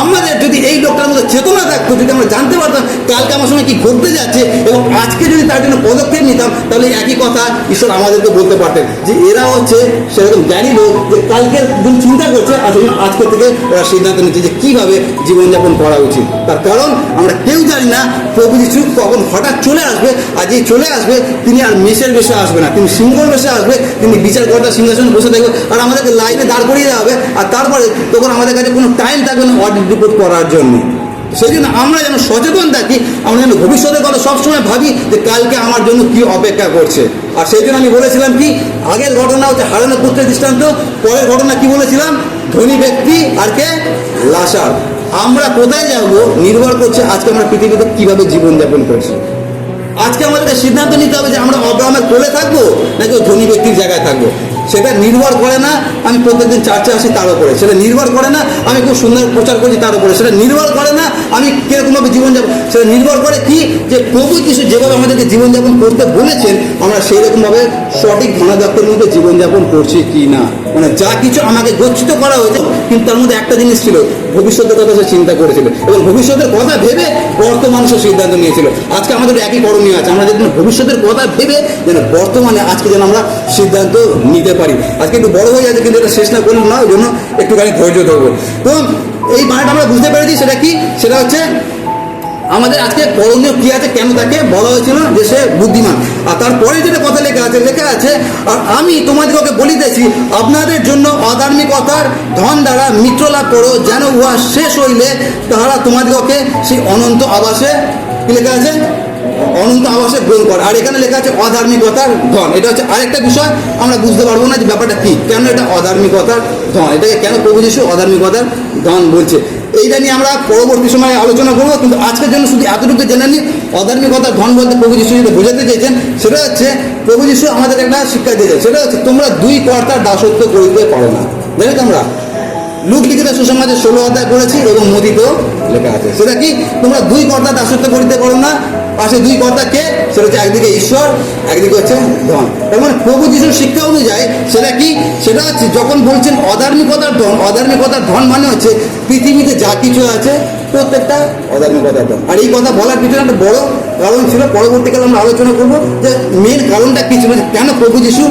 আমাদের যদি এই লোকটার মধ্যে চেতনা থাকতো, যদি আমরা জানতে পারতাম কালকে আমার সঙ্গে কি ঘটতে যাচ্ছে এবং আজকে যদি তার জন্য পদক্ষেপ নিতাম, তাহলে একই কথা ঈশ্বর আমাদেরকে বলতে পারতেন যে এরা হচ্ছে সেরকম জ্ঞানী লোক যে কালকের দিন চিন্তা করছে আর আজকে থেকে ওরা সিদ্ধান্ত নিচ্ছে যে কীভাবে জীবনযাপন করা উচিত। তার কারণ আমরা কেউ জানি না প্রভু যিশু কখন হঠাৎ চলে আসবে, আর যে চলে আসবে তিনি আর মেষের বেশে আসবে না, তিনি সিংহর বেশে আসবে, তিনি বিচারকর্তা সিংহাসনে বসে থাকবে আর আমাদেরকে লাইনে দাঁড় করিয়ে দেওয়া হবে। আর তারপরে তখন আমাদের কাছে কোনো টাইম থাকবে না অডিট রিপোর্ট করার জন্য। সেই জন্য আমরা যেন সচেতন থাকি, আমরা যেন ভবিষ্যতের কথা সবসময় ভাবি যে কালকে আমার জন্য কি অপেক্ষা করছে। আর সেই জন্য আমি বলেছিলাম কি, আগের ঘটনা হচ্ছে হারানো পুত্রের দৃষ্টান্ত, পরের ঘটনা কি বলেছিলাম? ধনী ব্যক্তি আর কে? লাসার। আমরা কোথায় যাব নির্ভর করছে আজকে আমরা পৃথিবীতে কিভাবে জীবনযাপন করছি। আজকে আমাদেরকে সিদ্ধান্ত নিতে হবে যে আমরা অব্রাহামের কোলে থাকবো নাকি ধনী ব্যক্তির জায়গায় থাকবো। সেটা নির্ভর করে না আমি প্রত্যেকদিন চার্চে আসি তার উপরে, সেটা নির্ভর করে না আমি খুব সুন্দর প্রচার করছি তার উপরে, সেটা নির্ভর করে না আমি কিরকমভাবে জীবনযাপন, সেটা নির্ভর করে কি যে প্রভু যিশু যেভাবে আমাদেরকে জীবনযাপন করতে বলেছেন আমরা সেই রকমভাবে সঠিক ধনাদত্তের মধ্যে জীবনযাপন করছি কি না। মানে যা কিছু আমাকে গচ্ছিত করা হয়েছে, কিন্তু তার মধ্যে একটা জিনিস ছিল, ভবিষ্যতের কথা সে চিন্তা করেছিল এবং ভবিষ্যতের কথা ভেবে বর্তমানে সে সিদ্ধান্ত নিয়েছিল। আজকে আমাদের একই করণীয় আছে, আমরা যেন ভবিষ্যতের কথা ভেবে যেন বর্তমানে আজকে যেন আমরা সিদ্ধান্ত নিতে পারি। আজকে একটু বড় হয়ে যাচ্ছে কিন্তু এটা শেষ না করলাম না, ওই জন্য একটুখানি ধৈর্য ধরবো। তো এই বাণীটা আমরা বুঝতে পেরেছি সেটা কি, সেটা হচ্ছে আমাদের আজকে করণীয় কি আছে, কেন তাকে বলা হয়েছিল যে সে বুদ্ধিমান। আর তারপরে যেটা কথা লেখা আছে আর আমি তোমাদেরকে বলিতেছি আপনাদের জন্য অধার্মিকতার ধন দ্বারা মিত্র লাভ করো, যেন উহা শেষ হইলে তাহারা তোমাদেরকে সেই অনন্ত আবাসে, কি লেখা আছে? অনন্ত আবাসে গ্রহণ করে। আর এখানে লেখা আছে অধার্মিকতার ধন। এটা হচ্ছে আরেকটা বিষয়, আমরা বুঝতে পারবো না যে ব্যাপারটা কি, কেন এটা অধার্মিকতার ধন, এটাকে কেন প্রভু যিশু অধার্মিকতার ধন বলছে। এইটা নিয়ে আমরা পরবর্তী সময়ে আলোচনা করবো, কিন্তু আজকের জন্য শুধু এতটুকু জেনে নিই অধার্মিকতার ধন বলতে প্রভু যিশু যেটা বোঝাতে চেয়েছেন সেটা হচ্ছে প্রভু যিশু আমাদের একটা শিক্ষা দিয়েছেন, সেটা হচ্ছে তোমরা দুই কর্তার দাসত্ব করিতে পারো না। জানি তোমরা লুক লিখিত সুসমাচার 16 অধ্যায় পড়েছি এবং মথিতেও লেখা আছে। সেটা কি? তোমরা দুই কর্তার দাসত্ব করিতে পারো না। পাশে দুই কর্তা কে? সেটা হচ্ছে একদিকে ঈশ্বর, একদিকে হচ্ছে ধন। তার মানে প্রভু যিশুর শিক্ষা অনুযায়ী সেটা কি, সেটা হচ্ছে যখন বলছেন অধার্মিকতার ধন, অধার্মিকতার ধন মানে হচ্ছে পৃথিবীতে যা কিছু আছে প্রত্যেকটা অধার্মিকতার ধন। আর এই কথা বলার পিছনে একটা বড় কারণ ছিল, পরবর্তীকালে আমরা আলোচনা করবো যে মেন কারণটা কি ছিল, কেন প্রভু যিশু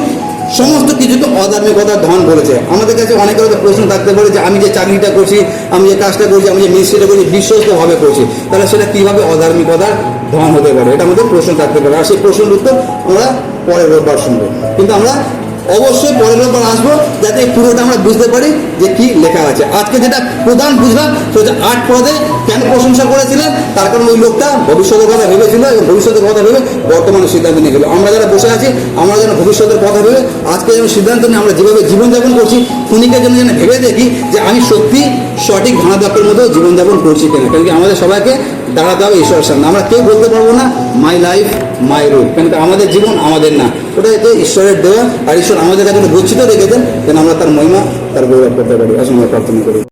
সমস্ত কিছু তো অধার্মিকতার ধন বলেছে। আমাদের কাছে অনেকের হয়তো প্রশ্ন থাকতে পারে যে আমি যে চাকরিটা করছি, আমি যে কাজটা করছি, আমি যে মিনিস্ট্রিটা করছি বিশ্বস্তভাবে করছি, তাহলে সেটা কীভাবে অধার্মিকতার ধন হতে পারে, এটা আমাদের প্রশ্ন থাকতে পারে। আর সেই প্রশ্নের উত্তর আমরা পরের রোববার শুনবো, কিন্তু আমরা অবশ্যই পরের রোববার আসবো যাতে পুরোটা আমরা বুঝতে পারি যে কি লেখা আছে। আজকে যেটা প্রধান বুঝলাম সেটা 8 পদে কেন প্রশংসা করেছিলেন, তার কারণ ওই লোকটা ভবিষ্যতের কথা ভেবেছিল এবং ভবিষ্যতের কথা ভেবে বর্তমানে সিদ্ধান্ত নিয়ে গেল। আমরা যারা বসে আছি আমরা যেন ভবিষ্যতের কথা ভেবে আজকে যেন সিদ্ধান্ত নিয়ে আমরা যেভাবে জীবনযাপন করছি ক্ষণিকের জন্য যেন ভেবে দেখি যে আমি সত্যি সঠিক ধনাদকের মধ্যে জীবনযাপন করছি কিনা। কারণ কি আমাদের সবাইকে দাঁড়াতে হবে ঈশ্বরের সামনে। আমরা কেউ বলতে পারবো না মাই লাইফ মাই রুল, কেন আমাদের জীবন আমাদের না, ওটা হচ্ছে ঈশ্বরের দেওয়া। আর ঈশ্বর আমাদের কাছে গচ্ছিত রেখেছেন যেন আমরা তার মহিমা, তার গৌরব করতে পারি। আসুন আমরা প্রার্থনা করি।